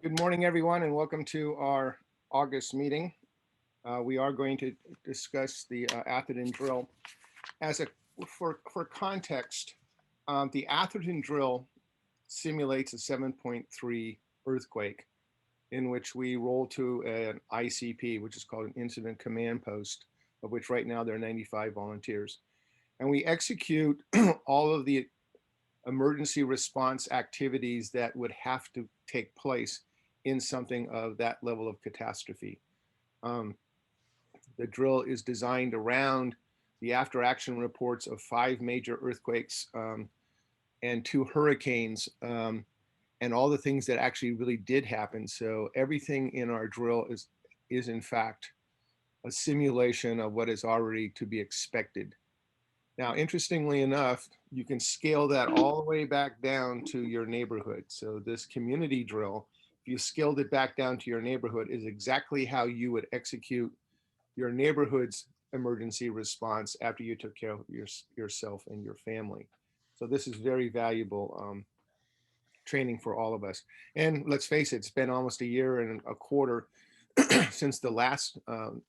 Good morning, everyone, and welcome to our August meeting. We are going to discuss the Atherton drill. As a for context, the Atherton drill simulates a 7.3 earthquake in which we roll to an ICP, which is called an Incident Command Post, of which right now there are 95 volunteers. And we execute all of the emergency response activities that would have to take place in something of that level of catastrophe. Um, the drill is designed around the after action reports of 5 major earthquakes and 2 hurricanes and all the things that actually really did happen. So everything in our drill is in fact a simulation of what is already to be expected. Now, interestingly enough, you can scale that all the way back down to your neighborhood. So this community drill, if you scaled it back down to your neighborhood, is exactly how you would execute your neighborhood's emergency response after you took care of yourself and your family. So this is very valuable training for all of us. And let's face it, it's been almost a year and a quarter since the last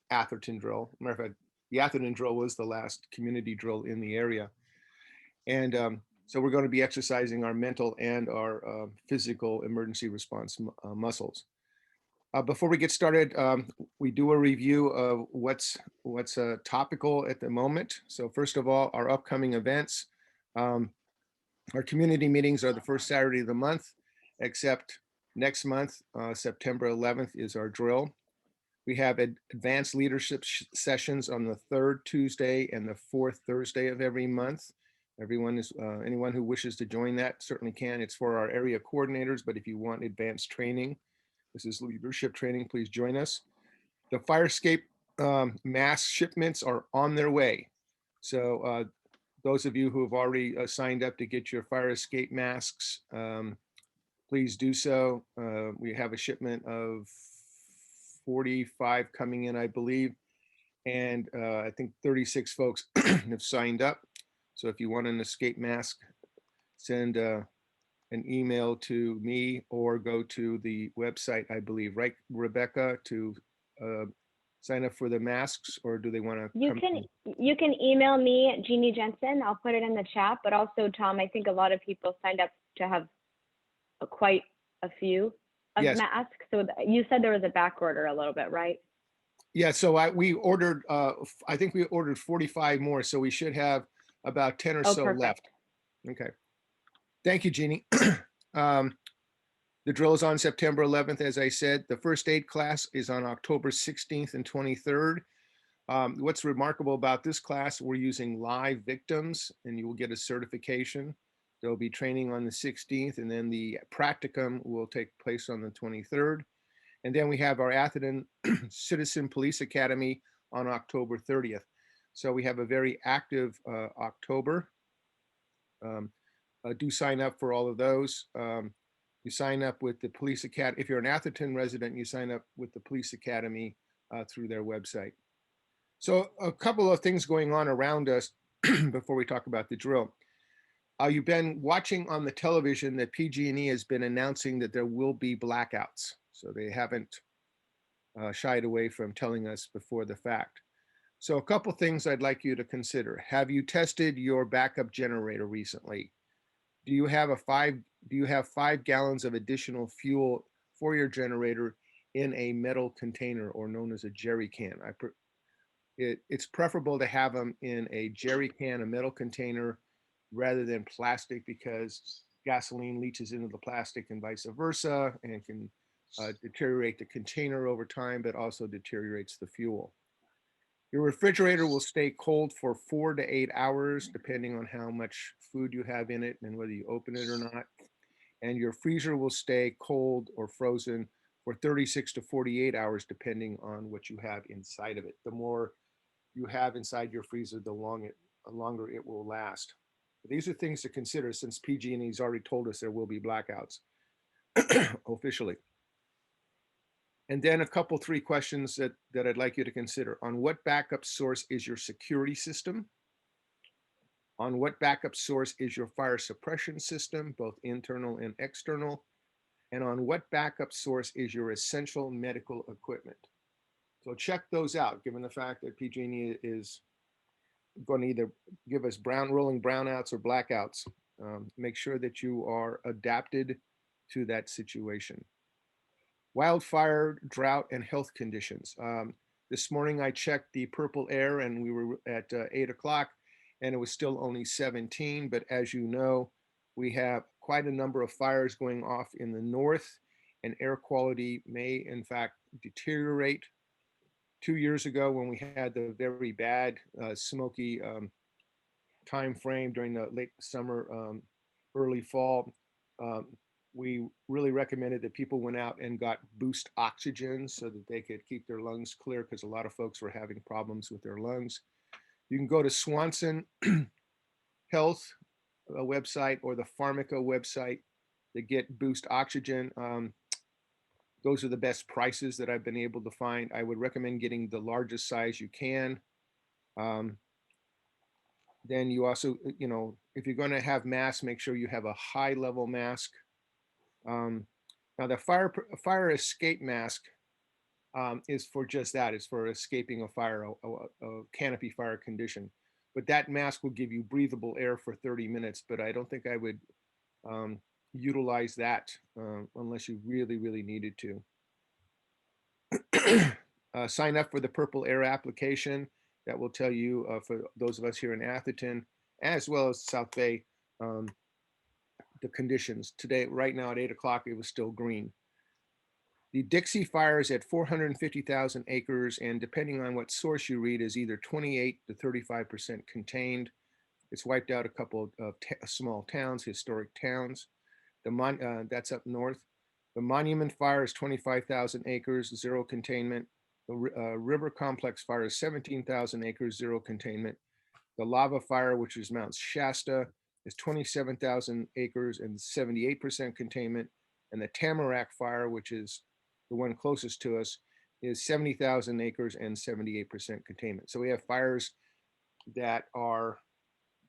Atherton drill. Matter of fact, the Atherton drill was the last community drill in the area. And so we're going to be exercising our mental and our physical emergency response muscles. Before we get started, we do a review of what's topical at the moment. So first of all, our upcoming events. Our community meetings are the first Saturday of the month, except next month, September 11th is our drill. We have advanced leadership sessions on the third Tuesday and the fourth Thursday of every month. Anyone who wishes to join that certainly can. It's for our area coordinators, but if you want advanced training, this is leadership training, please join us. The fire escape mask shipments are on their way. So those of you who have already signed up to get your fire escape masks, please do so. We have a shipment of 45 coming in, I believe. And I think 36 folks have signed up. So if you want an escape mask, send an email to me or go to the website, I believe, right, Rebecca, to sign up for the masks, or do they want to You come? can email me, Jeannie Jensen. I'll put it in the chat. But also, Tom, I think a lot of people signed up to have quite a few of Yes. masks. So you said there was a back order a little bit, right? Yeah, so we ordered, I think we ordered 45 more, so we should have about 10 or so Perfect. left. Okay. Thank you, Jeannie. The drill is on September 11th, as I said. The first aid class is on October 16th and 23rd. What's remarkable about this class, we're using live victims, and you will get a certification. There'll be training on the 16th, and then the practicum will take place on the 23rd. And then we have our Atherton Citizen Police Academy on October 30th. So we have a very active October. Do sign up for all of those. You sign up with the Police Academy. If you're an Atherton resident, you sign up with the Police Academy through their website. So a couple of things going on around us before we talk about the drill. You've been watching on the television that PG&E has been announcing that there will be blackouts. So they haven't shied away from telling us before the fact. So a couple things I'd like you to consider. Have you tested your backup generator recently? Do you have 5 gallons of additional fuel for your generator in a metal container, or known as a jerry can? It's preferable to have them in a jerry can, a metal container, rather than plastic, because gasoline leaches into the plastic and vice versa, and can deteriorate the container over time, but also deteriorates the fuel. Your refrigerator will stay cold for 4 to 8 hours, depending on how much food you have in it and whether you open it or not. And your freezer will stay cold or frozen for 36 to 48 hours, depending on what you have inside of it. The more you have inside your freezer, the longer it will last. But these are things to consider, since PG&E's already told us there will be blackouts officially. And then a couple, 3 questions that I'd like you to consider. On what backup source is your security system? On what backup source is your fire suppression system, both internal and external? and on what backup source is your essential medical equipment. So check those out, given the fact that PG&E is going to either give us rolling brownouts or blackouts. Make sure that you are adapted to that situation. Wildfire, drought, and health conditions. This morning I checked the purple air and we were at 8 o'clock and it was still only 17. But as you know, we have quite a number of fires going off in the north and air quality may in fact deteriorate. 2 years ago when we had the very bad smoky time frame during the late summer, early fall, um, we really recommended that people went out and got boost oxygen so that they could keep their lungs clear because a lot of folks were having problems with their lungs. You can go to Swanson Health website or the Pharmaca website to get boost oxygen. Those are the best prices that I've been able to find. I would recommend getting the largest size you can. Then you also, if you're going to have masks, make sure you have a high level mask. Now the fire escape mask is for just that. It's for escaping a fire, a canopy fire condition. But that mask will give you breathable air for 30 minutes. But I don't think I would utilize that unless you really, really needed to. Sign up for the Purple Air application that will tell you for those of us here in Atherton, as well as South Bay, the conditions. Today, right now at 8 o'clock, it was still green. The Dixie fire is at 450,000 acres, and depending on what source you read, is either 28 to 35% contained. It's wiped out a couple of small towns, historic towns. That's up north. The Monument Fire is 25,000 acres, zero containment. The River Complex Fire is 17,000 acres, zero containment. The Lava Fire, which is Mount Shasta, is 27,000 acres and 78% containment. And the Tamarack Fire, which is the one closest to us, is 70,000 acres and 78% containment. So we have fires that are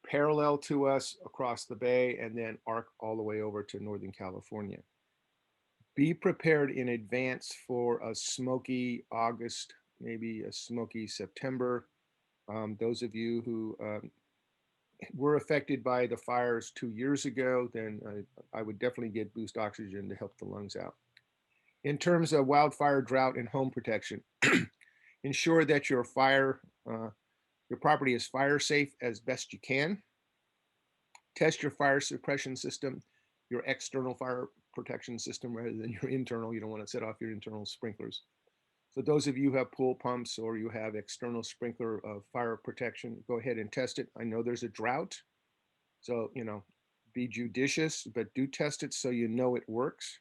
parallel to us across the bay and then arc all the way over to Northern California. Be prepared in advance for a smoky August, maybe a smoky September. Those of you who were affected by the fires 2 years ago, then I would definitely get boost oxygen to help the lungs out. In terms of wildfire, drought, and home protection, ensure that your property is fire safe as best you can. Test your fire suppression system, your external fire protection system rather than your internal. You don't want to set off your internal sprinklers. So those of you who have pool pumps or you have external sprinkler fire protection, go ahead and test it. I know there's a drought, so be judicious, but do test it so you know it works.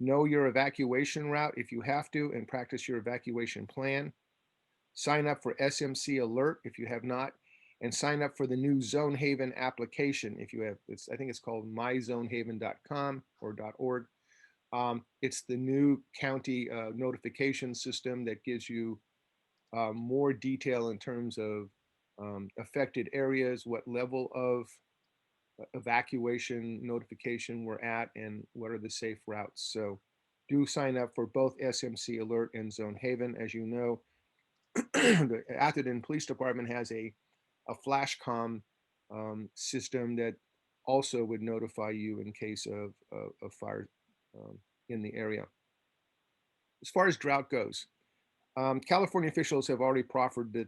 Know your evacuation route if you have to, and practice your evacuation plan. Sign up for SMC Alert if you have not, and sign up for the new Zone Haven application if you have. I think it's called myzonehaven.com or .org. It's the new county notification system that gives you more detail in terms of affected areas, what level of evacuation notification we're at, and what are the safe routes. So do sign up for both SMC Alert and Zone Haven. As you know, the Atherton Police Department has a flashcom system that also would notify you in case of fire in the area. As far as drought goes, California officials have already proffered that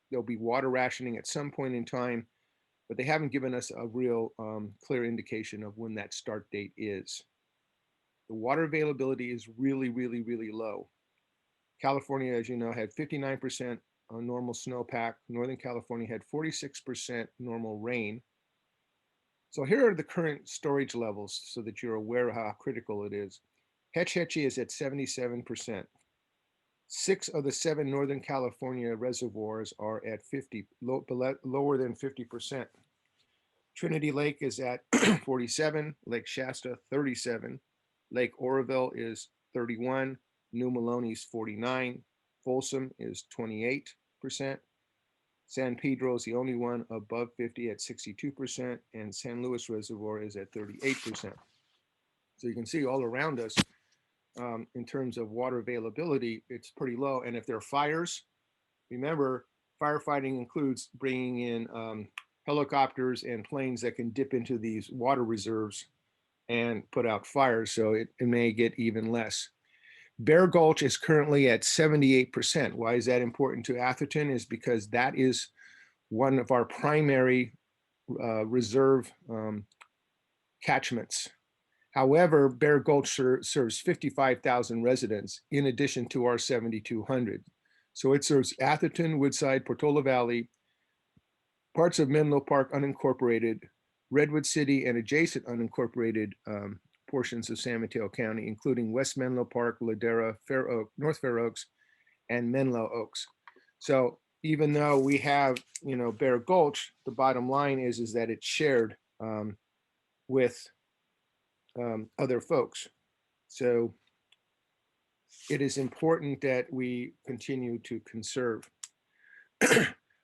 there'll be water rationing at some point in time, but they haven't given us a real clear indication of when that start date is. The water availability is really, really, really low. California, as you know, had 59% normal snowpack. Northern California had 46% normal rain. So here are the current storage levels so that you're aware of how critical it is. Hetch Hetchy is at 77%. 6 of the 7 Northern California reservoirs are at lower than 50%. Trinity Lake is at 47, Lake Shasta 37, Lake Oroville is 31, New Maloney's 49, Folsom is 28%. San Pedro is the only one above 50 at 62%, and San Luis Reservoir is at 38%. So you can see all around us, in terms of water availability, it's pretty low. And if there are fires, remember, firefighting includes bringing in helicopters and planes that can dip into these water reserves and put out fires. So it may get even less. Bear Gulch is currently at 78%. Why is that important to Atherton? Is because that is one of our primary reserve catchments. However, Bear Gulch serves 55,000 residents in addition to our 7,200. So it serves Atherton, Woodside, Portola Valley, parts of Menlo Park unincorporated, Redwood City, and adjacent unincorporated portions of San Mateo County, including West Menlo Park, Ladera, Fair Oak, North Fair Oaks, and Menlo Oaks. So even though we have, Bear Gulch, the bottom line is that it's shared with other folks. So it is important that we continue to conserve.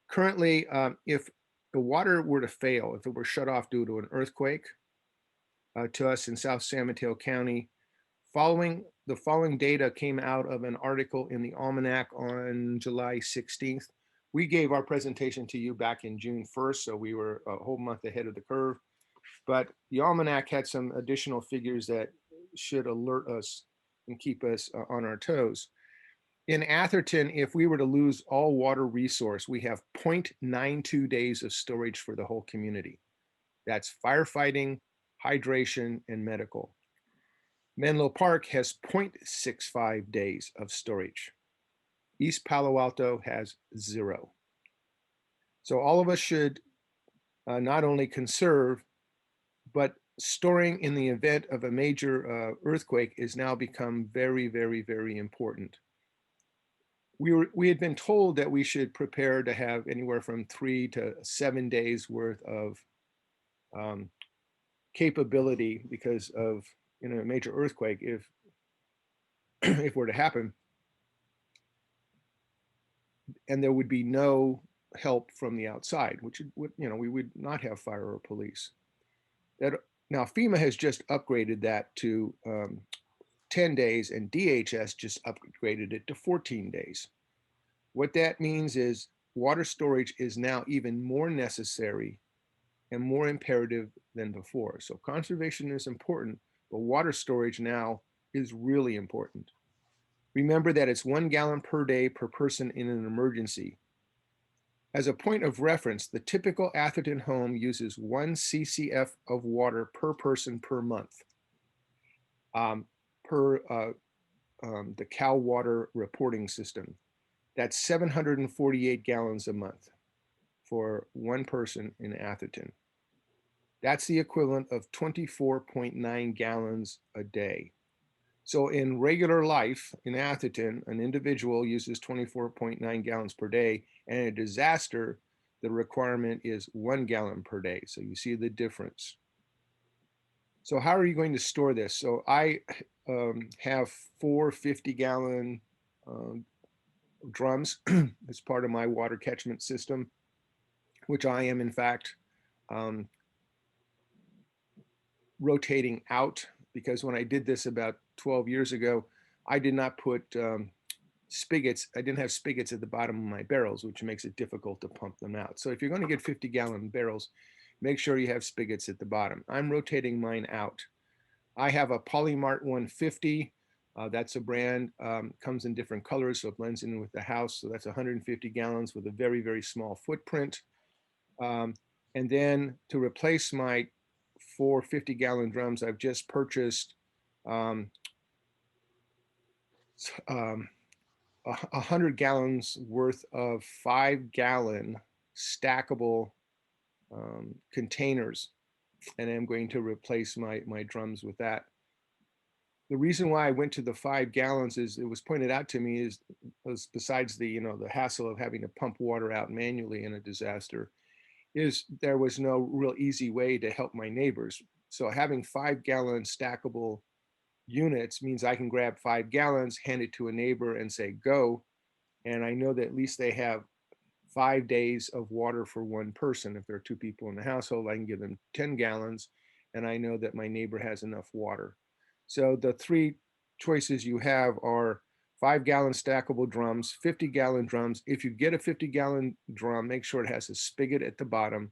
Currently, if the water were to fail, if it were shut off due to an earthquake to us in South San Mateo County, the following data came out of an article in the Almanac on July 16th. We gave our presentation to you back in June 1st, so we were a whole month ahead of the curve. But the Almanac had some additional figures that should alert us and keep us on our toes. In Atherton, if we were to lose all water resource, we have 0.92 days of storage for the whole community. That's firefighting, hydration, and medical. Menlo Park has 0.65 days of storage. East Palo Alto has 0. So all of us should not only conserve, but storing in the event of a major earthquake is now become very, very, very important. We had been told that we should prepare to have anywhere from 3 to 7 days worth of capability because of a major earthquake if if were to happen, and there would be no help from the outside, which would we would not have fire or police. That now FEMA has just upgraded that to 10 days, and DHS just upgraded it to 14 days. What that means is water storage is now even more necessary and more imperative than before. So conservation is important, but water storage now is really important. Remember that it's 1 gallon per day per person in an emergency. As a point of reference, the typical Atherton home uses 1 CCF of water per person per month, per the Cal Water reporting system. That's 748 gallons a month for one person in Atherton. That's the equivalent of 24.9 gallons a day. So in regular life in Atherton, an individual uses 24.9 gallons per day, and in a disaster, the requirement is 1 gallon per day. So you see the difference. So how are you going to store this? So I have 4 50-gallon drums as part of my water catchment system, which I am in fact rotating out, because when I did this about 12 years ago, I did not put spigots. I didn't have spigots at the bottom of my barrels, which makes it difficult to pump them out. So if you're going to get 50-gallon barrels, make sure you have spigots at the bottom. I'm rotating mine out. I have a Polymart 150. That's a brand, comes in different colors, so it blends in with the house. So that's 150 gallons with a very, very small footprint. And then to replace my 4 50-gallon drums, I've just purchased 100 gallons worth of 5-gallon stackable containers, and I'm going to replace my drums with that. The reason why I went to the 5 gallons is, it was pointed out to me, was besides the the hassle of having to pump water out manually in a disaster, is there was no real easy way to help my neighbors. So having 5-gallon stackable units means I can grab 5 gallons, hand it to a neighbor and say, go. And I know that at least they have 5 days of water for one person. If there are 2 people in the household, I can give them 10 gallons. And I know that my neighbor has enough water. So the three choices you have are 5-gallon stackable drums, 50-gallon drums. If you get a 50-gallon drum, make sure it has a spigot at the bottom,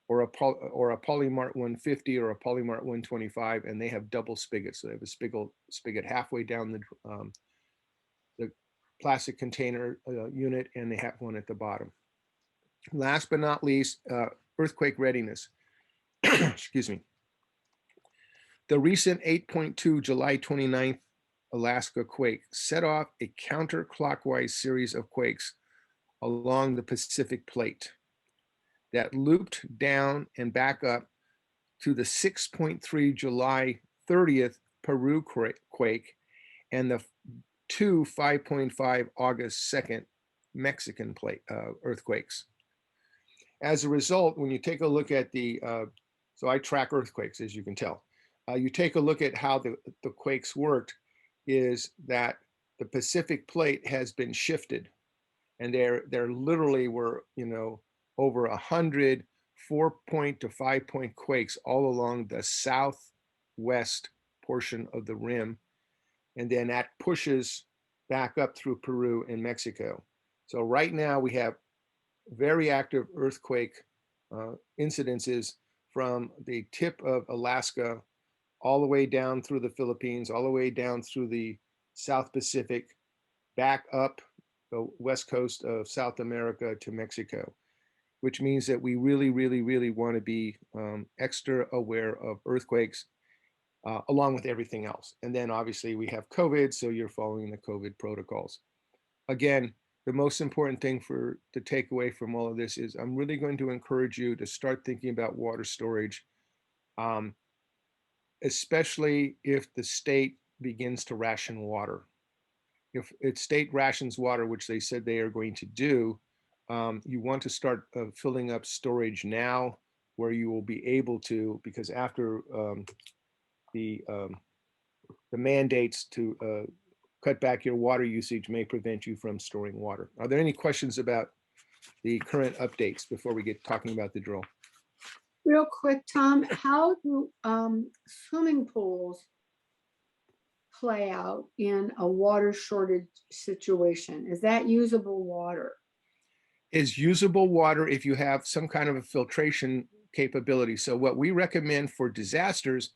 or a Polymart 150 or a Polymart 125, and they have double spigots. So they have a spigot halfway down the plastic container unit, and they have one at the bottom. Last but not least, earthquake readiness. Excuse me. The recent 8.2 July 29th Alaska quake set off a counterclockwise series of quakes along the Pacific plate that looped down and back up to the 6.3 July 30th Peru quake and the 5.5 August 2nd Mexican earthquakes. As a result, when you take a look at so I track earthquakes, as you can tell. You take a look at how the quakes worked, is that the Pacific plate has been shifted, and there literally were, over 100 4-point to 5-point quakes all along the southwest portion of the rim, and then that pushes back up through Peru and Mexico. So right now we have very active earthquake incidences from the tip of Alaska all the way down through the Philippines, all the way down through the South Pacific, back up the west coast of South America to Mexico, which means that we really, really, really want to be extra aware of earthquakes along with everything else. And then obviously we have COVID, so you're following the COVID protocols. Again, the most important thing to take away from all of this is I'm really going to encourage you to start thinking about water storage, especially if the state begins to ration water. If state rations water, which they said they are going to do, you want to start filling up storage now, where you will be able to, because after the mandates to cut back your water usage may prevent you from storing water. Are there any questions about the current updates before we get talking about the drill? Real quick, Tom, how do swimming pools play out in a water shortage situation? Is that usable water? Is usable water if you have some kind of a filtration capability. So what we recommend for disasters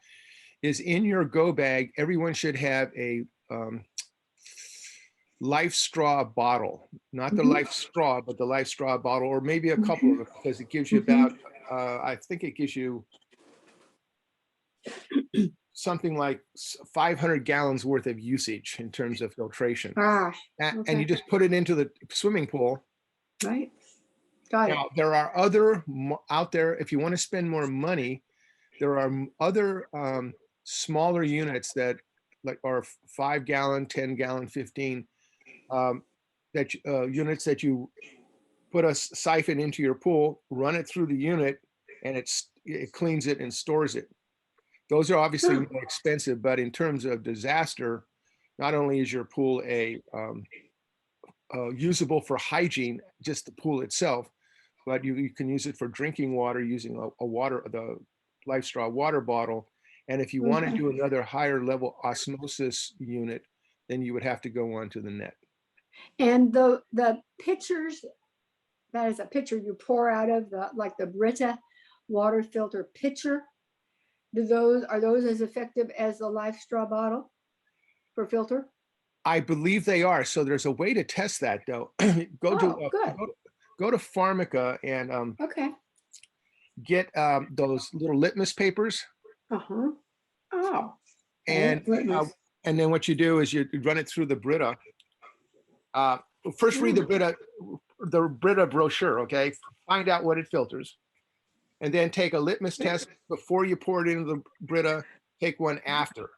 is in your go bag, everyone should have a life straw bottle, not the life straw, but the life straw bottle, or maybe a couple of them, because it gives you about, I think it gives you something like 500 gallons worth of usage in terms of filtration. And you just put it into the swimming pool. Right. Got it. Now, there are other out there, if you want to spend more money, there are other smaller units that are 5-gallon, 10-gallon, 15, units that you put a siphon into your pool, run it through the unit, and it cleans it and stores it. Those are obviously more expensive, but in terms of disaster, not only is your pool usable for hygiene, just the pool itself, but you can use it for drinking water using the life straw water bottle. And if you want to do another higher level osmosis unit, then you would have to go onto the net. And the pitchers, that is a pitcher you pour out of, like the Brita water filter pitcher. Are those as effective as the life straw bottle for filter? I believe they are. So there's a way to test that, though. Go to Pharmaca and get those little litmus papers. And then what you do is you run it through the Brita. First, read the Brita brochure. Okay, find out what it filters, and then take a litmus test before you pour it into the Brita. Take one after,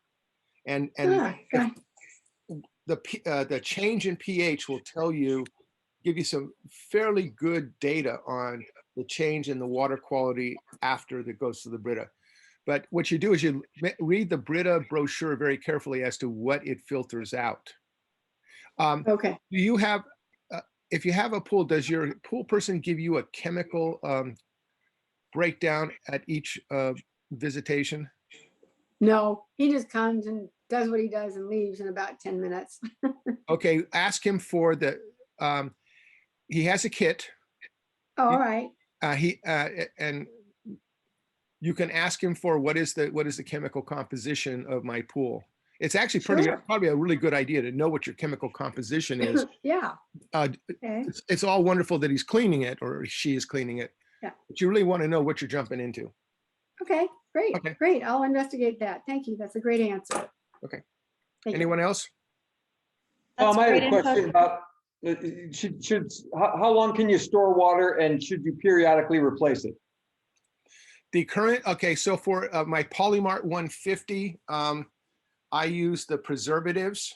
and the change in pH will give you some fairly good data on the change in the water quality after it goes to the Brita. But what you do is you read the Brita brochure very carefully as to what it filters out. Do you have, if you have a pool, does your pool person give you a chemical breakdown at each visitation? No, he just comes and does what he does and leaves in about 10 minutes. Okay, ask him for the, he has a kit. All right. And you can ask him for what is the chemical composition of my pool. It's actually Sure. probably a really good idea to know what your chemical composition is. Yeah. Uh, Okay. it's all wonderful that he's cleaning it or she is cleaning it. Yeah. But you really want to know what you're jumping into. Okay. Great. Okay. Great. I'll investigate that. Thank you. That's a great answer. Okay. Thank you. Anyone else? That's I had great a input. question about, how long can you store water and should you periodically replace it? The current, okay, so for my Polymart 150, I use the preservatives.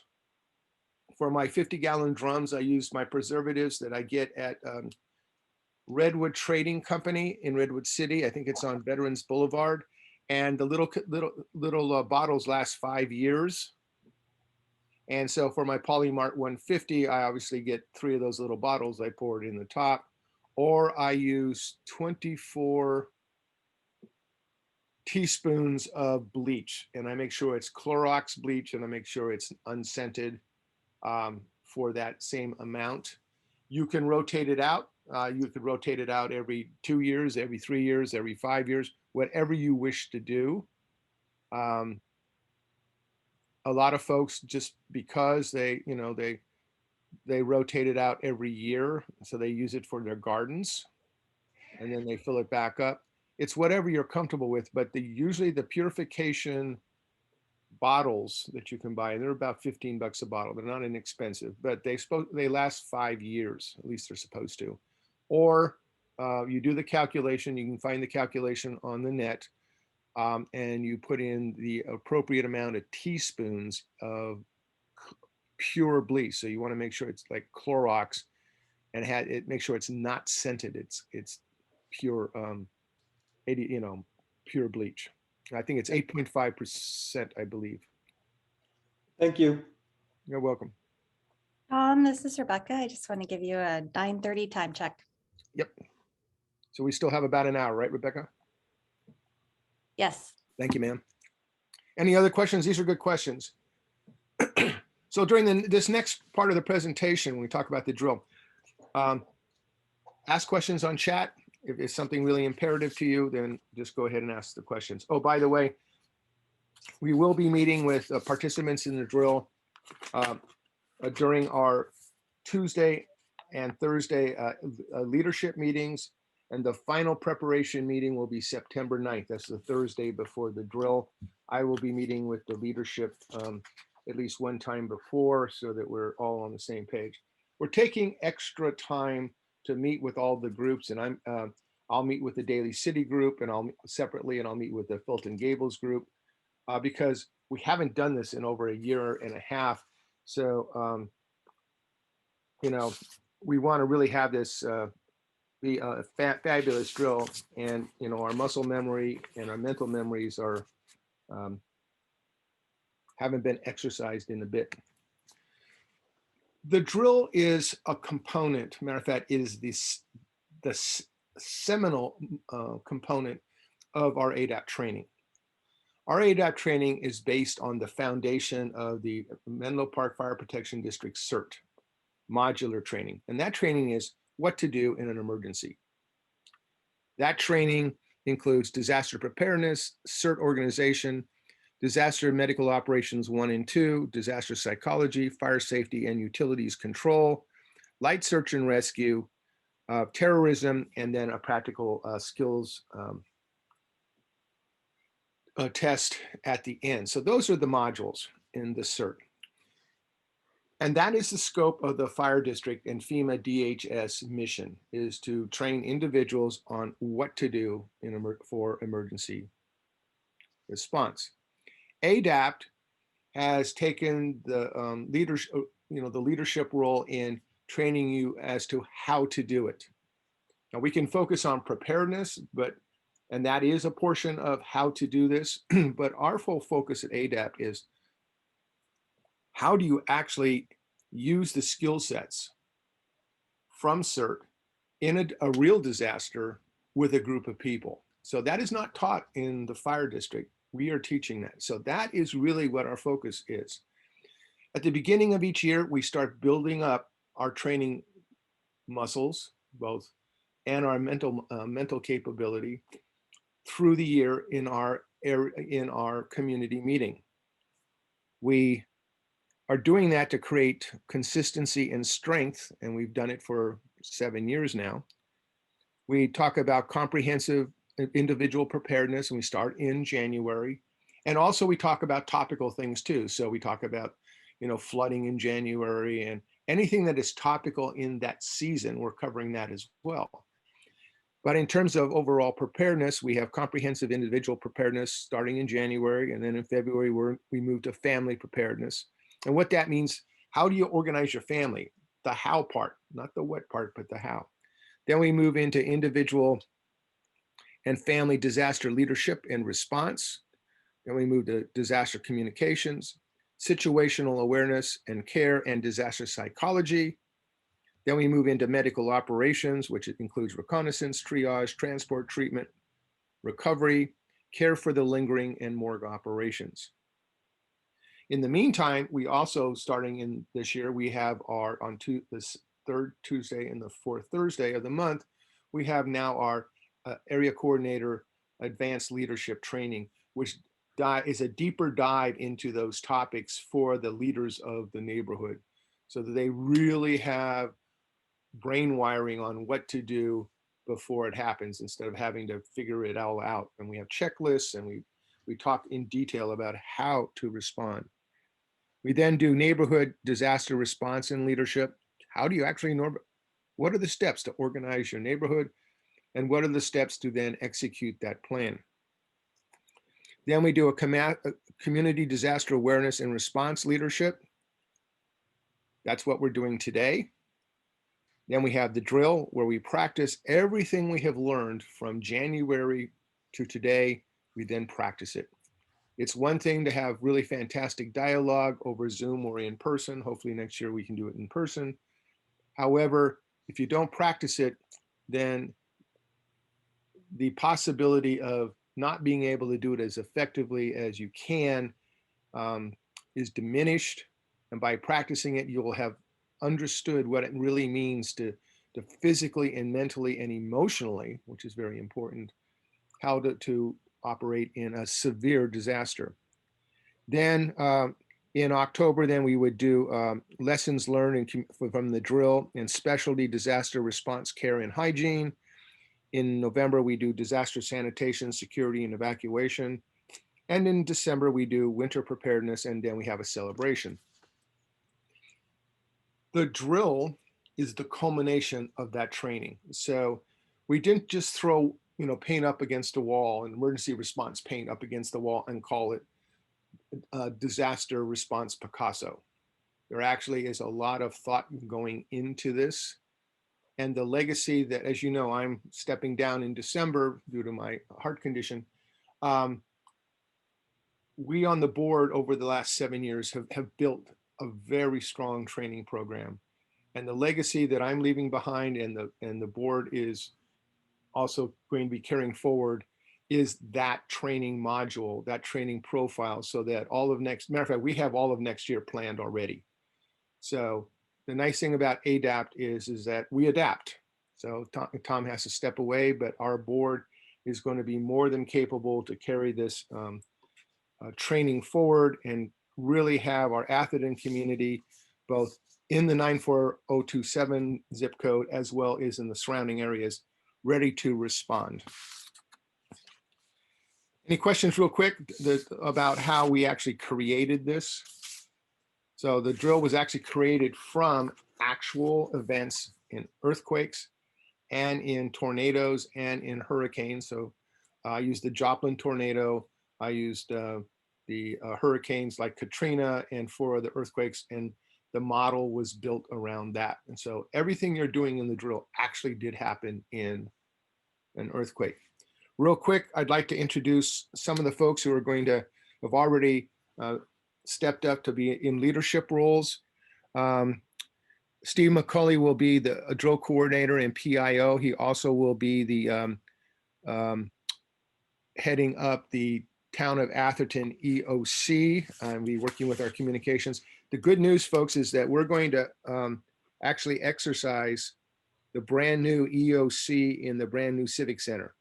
For my 50-gallon drums, I use my preservatives that I get at Redwood Trading Company in Redwood City. I think it's on Veterans Boulevard. And the little bottles last 5 years. And so for my Polymart 150, I obviously get 3 of those little bottles. I pour it in the top, or I use 24 teaspoons of bleach, and I make sure it's Clorox bleach, and I make sure it's unscented for that same amount. You can rotate it out. You could rotate it out every 2 years, every 3 years, every 5 years, whatever you wish to do. A lot of folks, just because they rotate it out every year, so they use it for their gardens, and then they fill it back up. It's whatever you're comfortable with, but usually the purification bottles that you can buy, and they're about $15 a bottle. They're not inexpensive, but they last 5 years, at least they're supposed to. Or you do the calculation. You can find the calculation on the net. And you put in the appropriate amount of teaspoons of pure bleach. So you want to make sure it's like Clorox, and make sure it's not scented. It's pure, pure bleach. I think it's 8.5%, I believe. Thank you. You're welcome. This is Rebecca. I just want to give you a 9:30 time check. Yep. So we still have about an hour, right, Rebecca? Yes. Thank you, ma'am. Any other questions? These are good questions. So during this next part of the presentation, when we talk about the drill, ask questions on chat. If it's something really imperative to you, then just go ahead and ask the questions. Oh, by the way, we will be meeting with participants in the drill during our Tuesday and Thursday leadership meetings. And the final preparation meeting will be September 9th. That's the Thursday before the drill. I will be meeting with the leadership at least one time before, so that we're all on the same page. We're taking extra time to meet with all the groups, and I'll meet with the Daly City group, and I'll meet separately, and I'll meet with the Fulton Gables group because we haven't done this in over a year and a half. So, we want to really have this be a fabulous drill, and our muscle memory and our mental memories are haven't been exercised in a bit. The drill is a component. Matter of fact, it is the seminal component of our A.D.A.P.T. training. Our A.D.A.P.T. training is based on the foundation of the Menlo Park Fire Protection District CERT modular training, and that training is what to do in an emergency. That training includes disaster preparedness, CERT organization, disaster medical operations 1 and 2, disaster psychology, fire safety and utilities control, light search and rescue, terrorism, and then a practical skills test at the end. So those are the modules in the CERT. And that is the scope of the fire district and FEMA DHS mission, is to train individuals on what to do for emergency response. A.D.A.P.T. has taken the leadership role in training you as to how to do it. Now we can focus on preparedness, and that is a portion of how to do this, but our full focus at A.D.A.P.T. is how do you actually use the skill sets from CERT in a real disaster with a group of people. So that is not taught in the fire district. We are teaching that. So that is really what our focus is. At the beginning of each year, we start building up our training muscles, both, and our mental capability through the year in our community meeting. We are doing that to create consistency and strength, and we've done it for 7 years now. We talk about comprehensive individual preparedness, and we start in January. And also we talk about topical things too. So we talk about, flooding in January, and anything that is topical in that season, we're covering that as well. But in terms of overall preparedness, we have comprehensive individual preparedness starting in January, and then in February, we move to family preparedness. And what that means, how do you organize your family? The how part, not the what part, but the how. Then we move into individual and family disaster leadership and response. Then we move to disaster communications, situational awareness and care, and disaster psychology. Then we move into medical operations, which includes reconnaissance, triage, transport, treatment, recovery, care for the lingering, and morgue operations. In the meantime, we also, starting in this year, we have this third Tuesday and the fourth Thursday of the month, we have now our area coordinator advanced leadership training, which is a deeper dive into those topics for the leaders of the neighborhood, so that they really have brain wiring on what to do before it happens, instead of having to figure it all out. And we have checklists, and we talk in detail about how to respond. We then do neighborhood disaster response and leadership. How do you actually what are the steps to organize your neighborhood? And what are the steps to then execute that plan? Then we do a community disaster awareness and response leadership. That's what we're doing today. Then we have the drill, where we practice everything we have learned from January to today. We then practice it. It's one thing to have really fantastic dialogue over Zoom or in person. Hopefully next year we can do it in person. However, if you don't practice it, then the possibility of not being able to do it as effectively as you can is diminished. And by practicing it, you will have understood what it really means to physically and mentally and emotionally, which is very important, how to operate in a severe disaster. Then in October, then we would do lessons learned from the drill in specialty disaster response care and hygiene. In November, we do disaster sanitation, security, and evacuation. And in December, we do winter preparedness, and then we have a celebration. The drill is the culmination of that training. So we didn't just throw paint up against a wall, and emergency response paint up against the wall, and call it disaster response Picasso. There actually is a lot of thought going into this. And the legacy that, as you know, I'm stepping down in December due to my heart condition. We on the board over the last 7 years have built a very strong training program. And the legacy that I'm leaving behind, and the board is also going to be carrying forward, is that training module, that training profile, so that matter of fact, we have all of next year planned already. So the nice thing about A.D.A.P.T. is that we adapt. So Tom has to step away, but our board is going to be more than capable to carry this training forward, and really have our Atherton community, both in the 94027 zip code as well as in the surrounding areas, ready to respond. Any questions real quick about how we actually created this? So the drill was actually created from actual events in earthquakes and in tornadoes and in hurricanes. So I used the Joplin tornado. I used the hurricanes like Katrina, and 4 other earthquakes, and the model was built around that. And so everything you're doing in the drill actually did happen in an earthquake. Real quick, I'd like to introduce some of the folks who are going to have already stepped up to be in leadership roles. Steve McCulley will be the drill coordinator and PIO. He also will be the heading up the Town of Atherton EOC. And be working with our communications. The good news, folks, is that we're going to actually exercise the brand new EOC in the brand new Civic Center.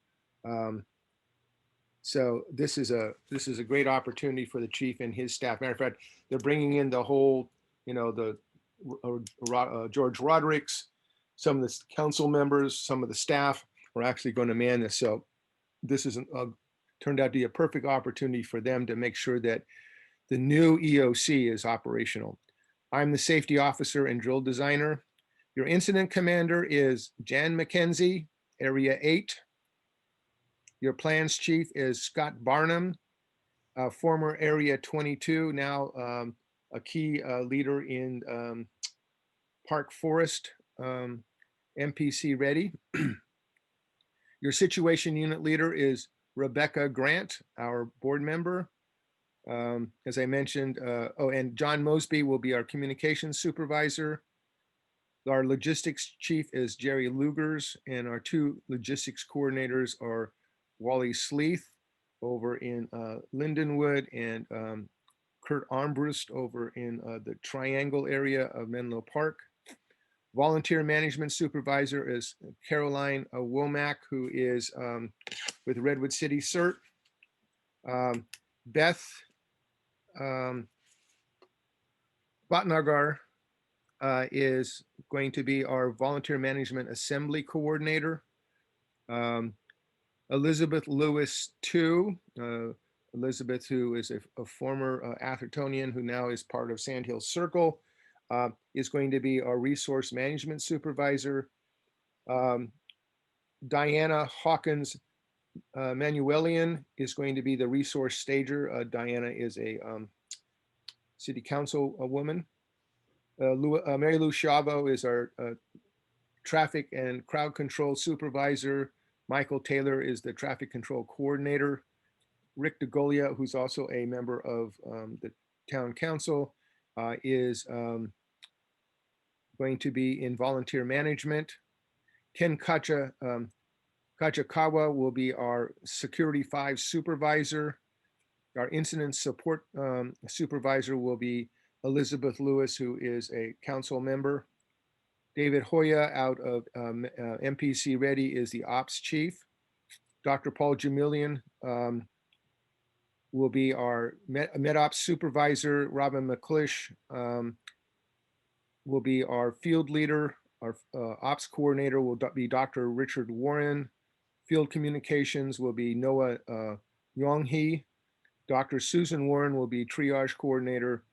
So this is a great opportunity for the chief and his staff. Matter of fact, they're bringing in the whole, George Rodericks, some of the council members, some of the staff are actually going to man this. So this is turned out to be a perfect opportunity for them to make sure that the new EOC is operational. I'm the safety officer and drill designer. Your incident commander is Jan McKenzie, Area 8. Your plans chief is Scott Barnum, former Area 22, now a key leader in Park Forest, MPC ready. Your situation unit leader is Rebecca Grant, our board member. As I mentioned, and John Mosby will be our communications supervisor. Our logistics chief is Jerry Lugers, and our two logistics coordinators are Wally Sleeth over in Lindenwood and Kurt Armbrust over in the Triangle area of Menlo Park. Volunteer management supervisor is Caroline Womack, who is with Redwood City CERT. Beth Bhatnagar is going to be our volunteer management assembly coordinator. Elizabeth Lewis too. Elizabeth, who is a former Athertonian who now is part of Sandhill Circle, is going to be our resource management supervisor. Diana Hawkins Manuelian is going to be the resource stager. Diana is a city council woman. Mary Lou Chavo is our traffic and crowd control supervisor. Michael Taylor is the traffic control coordinator. Rick DeGolia, who's also a member of the town council, is going to be in volunteer management. Ken Kachakawa will be our Security 5 supervisor. Our incident support supervisor will be Elizabeth Lewis, who is a council member. David Hoya out of MPC Ready is the ops chief. Dr. Paul Jamilian will be our MedOps supervisor. Robin McClish will be our field leader. Our ops coordinator will be Dr. Richard Warren. Field communications will be Noah Yonghee. Dr. Susan Warren will be triage coordinator.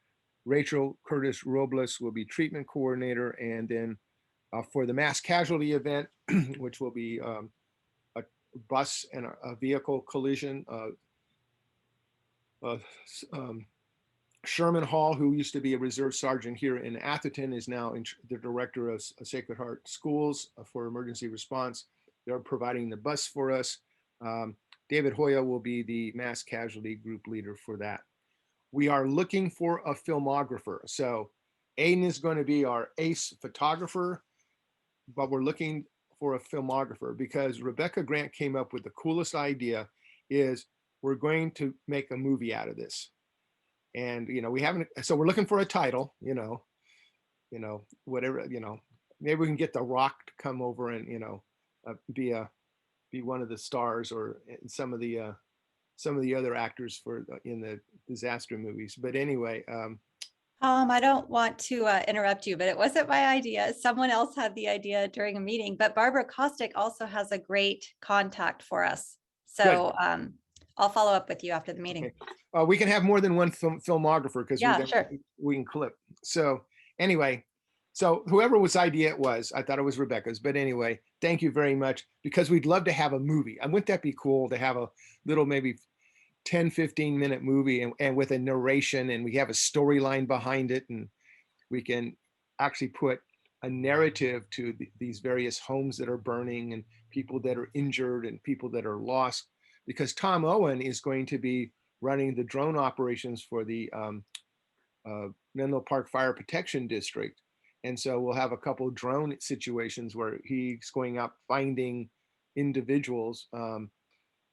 Rachel Curtis Robles will be treatment coordinator. And then for the mass casualty event, which will be a bus and a vehicle collision, Sherman Hall, who used to be a reserve sergeant here in Atherton, is now the director of Sacred Heart Schools for emergency response. They're providing the bus for us. David Hoya will be the mass casualty group leader for that. We are looking for a filmographer. So Aiden is going to be our ace photographer, but we're looking for a filmographer because Rebecca Grant came up with the coolest idea is we're going to make a movie out of this. And, we haven't, so we're looking for a title, whatever, maybe we can get The Rock to come over and, be one of the stars or some of the other actors in the disaster movies. But anyway. I don't want to interrupt you, but it wasn't my idea. Someone else had the idea during a meeting, but Barbara Kostick also has a great contact for us. So I'll follow up with you after the meeting. Okay. We can have more than one filmographer because sure. we can clip. So anyway, so whoever's idea it was, I thought it was Rebecca's, but anyway, thank you very much because we'd love to have a movie. And wouldn't that be cool to have a little maybe 10, 15-minute movie and with a narration and we have a storyline behind it and we can actually put a narrative to these various homes that are burning and people that are injured and people that are lost because Tom Owen is going to be running the drone operations for the Menlo Park Fire Protection District. And so we'll have a couple of drone situations where he's going out finding individuals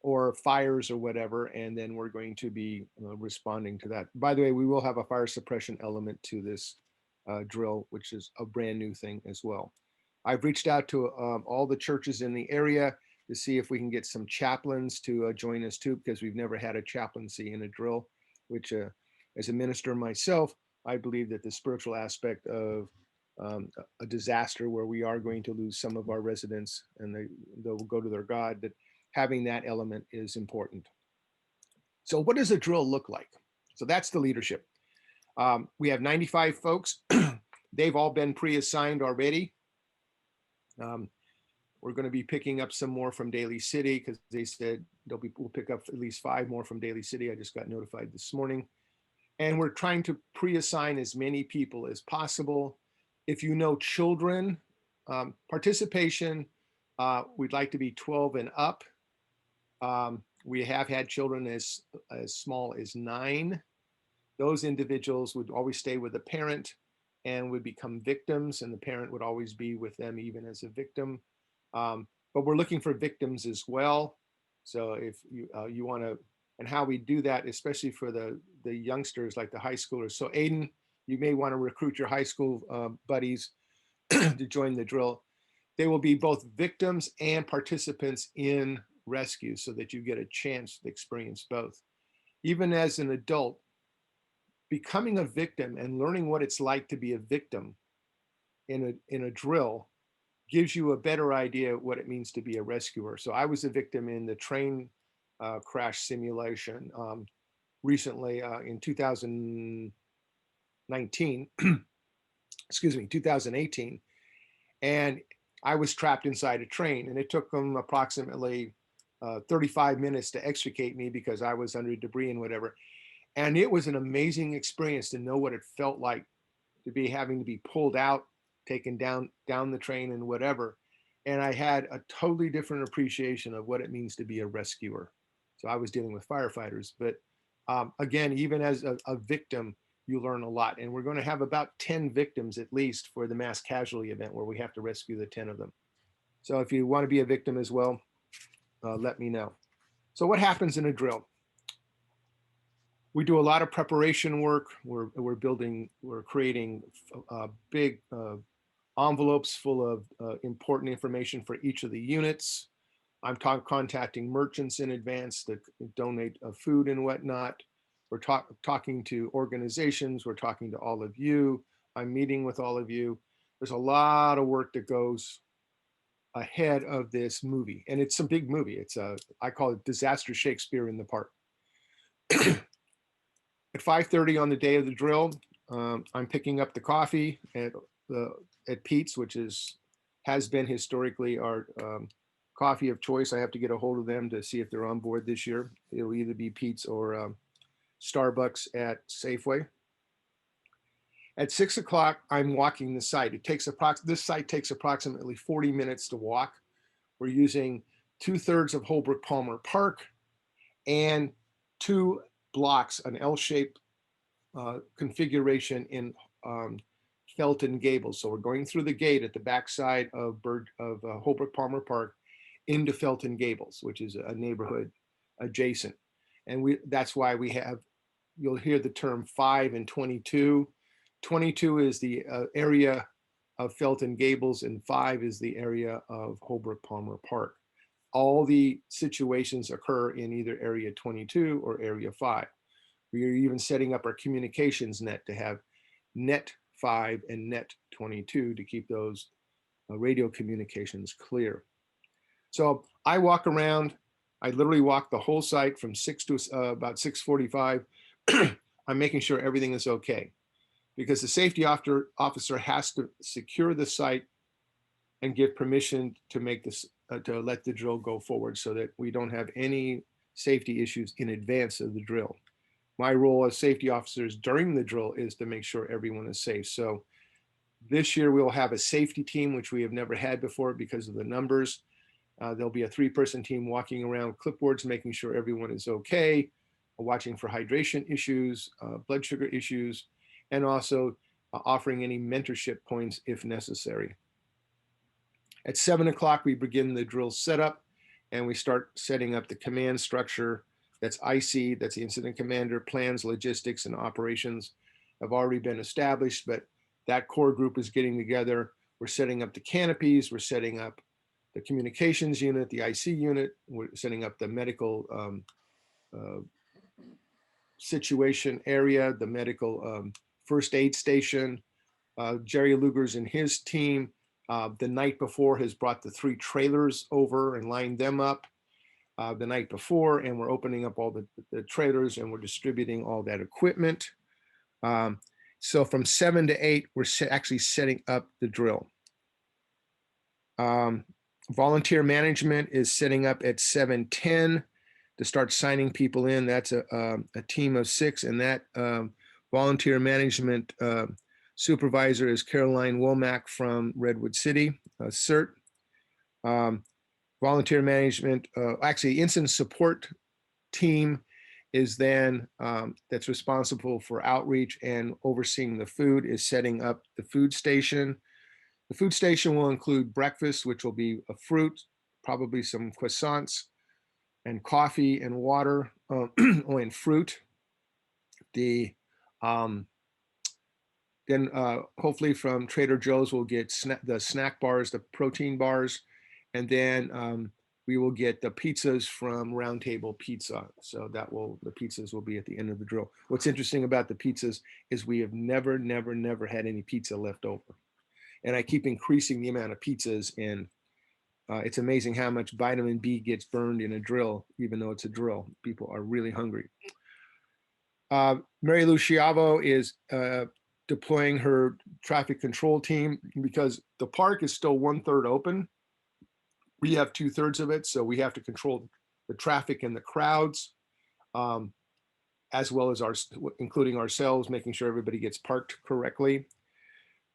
or fires or whatever, and then we're going to be responding to that. By the way, we will have a fire suppression element to this drill, which is a brand new thing as well. I've reached out to all the churches in the area to see if we can get some chaplains to join us too, because we've never had a chaplaincy in a drill, which as a minister myself, I believe that the spiritual aspect of a disaster where we are going to lose some of our residents and they'll go to their God, that having that element is important. So what does a drill look like? So that's the leadership. We have 95 folks. They've all been pre-assigned already. We're going to be picking up some more from Daly City because they said we'll pick up at least 5 more from Daly City. I just got notified this morning. And we're trying to pre-assign as many people as possible. If you know children, participation, we'd like to be 12 and up. We have had children as small as 9. Those individuals would always stay with the parent and would become victims, and the parent would always be with them even as a victim. But we're looking for victims as well. So if you want to, and how we do that, especially for the youngsters like the high schoolers. So Aiden, you may want to recruit your high school buddies to join the drill. They will be both victims and participants in rescue so that you get a chance to experience both. Even as an adult, becoming a victim and learning what it's like to be a victim in a drill gives you a better idea what it means to be a rescuer. So I was a victim in the train crash simulation recently in 2019, excuse me, 2018. And I was trapped inside a train, and it took them approximately 35 minutes to extricate me because I was under debris and whatever. And it was an amazing experience to know what it felt like to be having to be pulled out, taken down the train and whatever. And I had a totally different appreciation of what it means to be a rescuer. So I was dealing with firefighters, but again, even as a victim, you learn a lot. And we're going to have about 10 victims at least for the mass casualty event where we have to rescue the 10 of them. So if you want to be a victim as well, let me know. So what happens in a drill? We do a lot of preparation work. We're creating big envelopes full of important information for each of the units. I'm contacting merchants in advance to donate food and whatnot. We're talking to organizations. We're talking to all of you. I'm meeting with all of you. There's a lot of work that goes ahead of this movie. And it's a big movie. It's I call it Disaster Shakespeare in the Park. At 5:30 on the day of the drill, I'm picking up the coffee at Pete's, which has been historically our coffee of choice. I have to get a hold of them to see if they're on board this year. It'll either be Pete's or Starbucks at Safeway. At 6 o'clock, I'm walking the site. This site takes approximately 40 minutes to walk. We're using 2/3 of Holbrook Palmer Park and 2 blocks, an L-shaped configuration in Felton Gables. So we're going through the gate at the backside of Holbrook Palmer Park into Felton Gables, which is a neighborhood adjacent. And that's why we have, you'll hear the term 5 and 22. 22 is the area of Felton Gables and 5 is the area of Holbrook Palmer Park. All the situations occur in either area 22 or area 5. We are even setting up our communications net to have net 5 and net 22 to keep those radio communications clear. So I walk around, I literally walk the whole site from 6 to about 6:45. I'm making sure everything is okay because the safety officer has to secure the site and give permission to make this, to let the drill go forward so that we don't have any safety issues in advance of the drill. My role as safety officers during the drill is to make sure everyone is safe. So this year we'll have a safety team, which we have never had before because of the numbers. There'll be a 3-person team walking around clipboards, making sure everyone is okay, watching for hydration issues, blood sugar issues, and also offering any mentorship points if necessary. At 7 o'clock, we begin the drill setup, and we start setting up the command structure. That's IC, that's the incident commander. Plans, logistics, and operations have already been established, but that core group is getting together. We're setting up the canopies, we're setting up the communications unit, the IC unit, we're setting up the medical situation area, the medical first aid station. Jerry Luger's and his team the night before has brought the 3 trailers over and lined them up the night before, and we're opening up all the trailers and we're distributing all that equipment. So from 7 to 8, we're actually setting up the drill. Volunteer management is setting up at 7:10 to start signing people in. That's a team of 6, and that volunteer management supervisor is Caroline Womack from Redwood City, CERT. Volunteer management, actually incident support team is then that's responsible for outreach and overseeing the food, is setting up the food station. The food station will include breakfast, which will be a fruit, probably some croissants and coffee and water, and fruit. The then hopefully from Trader Joe's we'll get the snack bars, the protein bars, and then we will get the pizzas from Round Table Pizza. So the pizzas will be at the end of the drill. What's interesting about the pizzas is we have never had any pizza left over. And I keep increasing the amount of pizzas, and it's amazing how much vitamin B gets burned in a drill, even though it's a drill. People are really hungry. Mary Lou Schiavo is deploying her traffic control team because the park is still 1/3 open. We have 2/3 of it, so we have to control the traffic and the crowds, as well as including ourselves, making sure everybody gets parked correctly.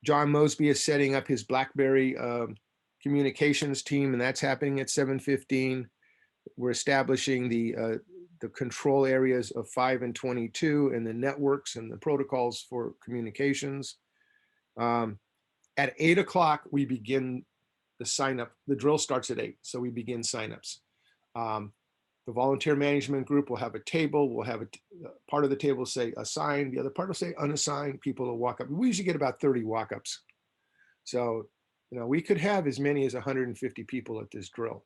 John Mosby is setting up his BlackBerry communications team, and that's happening at 7:15. We're establishing the control areas of 5 and 22 and the networks and the protocols for communications. At 8 o'clock, we begin the sign up. The drill starts at 8, so we begin signups. The volunteer management group will have a table. We'll have a part of the table say assigned, the other part will say unassigned. People will walk up. We usually get about 30 walk-ups. So, we could have as many as 150 people at this drill.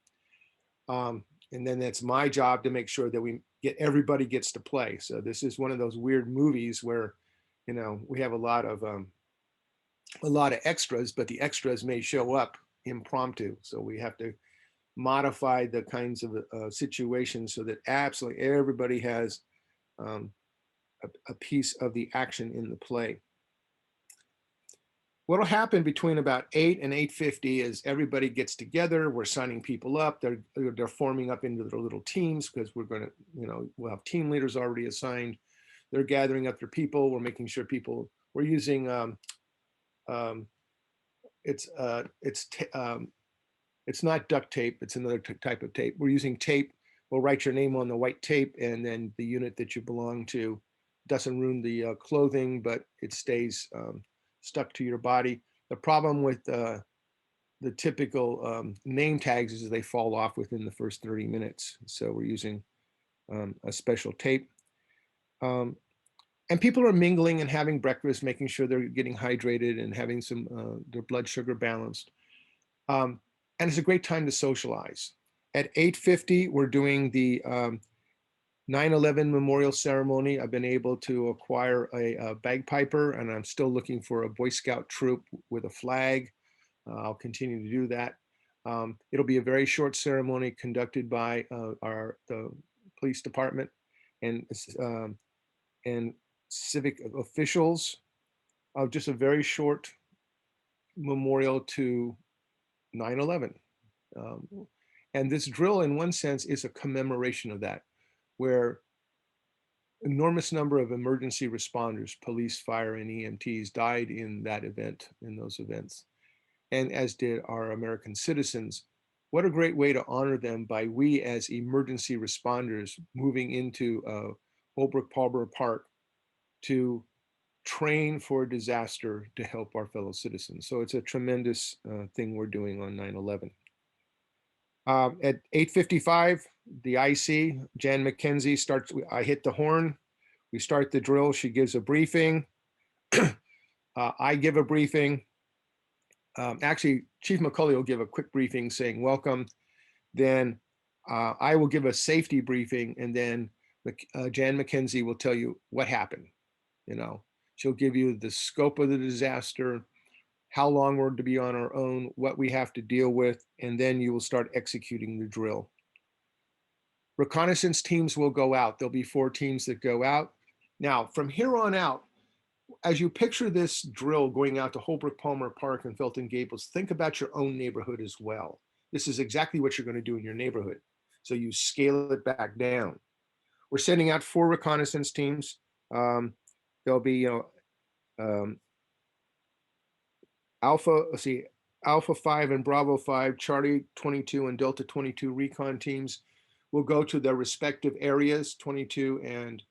And then that's my job to make sure that everybody gets to play. So this is one of those weird movies where, we have a lot of extras, but the extras may show up impromptu. So we have to modify the kinds of situations so that absolutely everybody has a piece of the action in the play. What'll happen between about 8 and 8:50 is everybody gets together. We're signing people up. They're forming up into their little teams because we're going to, we'll have team leaders already assigned. They're gathering up their people. We're making sure we're using, it's not duct tape. It's another type of tape. We're using tape. We'll write your name on the white tape, and then the unit that you belong to doesn't ruin the clothing, but it stays stuck to your body. The problem with the typical name tags is they fall off within the first 30 minutes. So we're using a special tape. And people are mingling and having breakfast, making sure they're getting hydrated and having their blood sugar balanced. And it's a great time to socialize. At 8:50, we're doing the 9/11 memorial ceremony. I've been able to acquire a bagpiper, and I'm still looking for a Boy Scout troop with a flag. I'll continue to do that. It'll be a very short ceremony conducted by the police department and civic officials. Just a very short memorial to 9/11. And this drill, in one sense, is a commemoration of that, where enormous number of emergency responders, police, fire, and EMTs died in those events, and as did our American citizens. What a great way to honor them by we as emergency responders moving into Holbrook Palmer Park to train for disaster to help our fellow citizens. So it's a tremendous thing we're doing on 9/11. At 8:55, the IC, Jan McKenzie starts, I hit the horn. We start the drill. She gives a briefing. I give a briefing. Actually, Chief McCulley will give a quick briefing saying, welcome. Then I will give a safety briefing, and then Jan McKenzie will tell you what happened. You know, she'll give you the scope of the disaster, how long we're to be on our own, what we have to deal with, and then you will start executing the drill. Reconnaissance teams will go out. There'll be 4 teams that go out. Now, from here on out, as you picture this drill going out to Holbrook Palmer Park and Felton Gables, think about your own neighborhood as well. This is exactly what you're going to do in your neighborhood. So you scale it back down. We're sending out 4 reconnaissance teams. There'll be, Alpha 5 and Bravo 5, Charlie 22 and Delta 22 recon teams will go to their respective areas, 22 and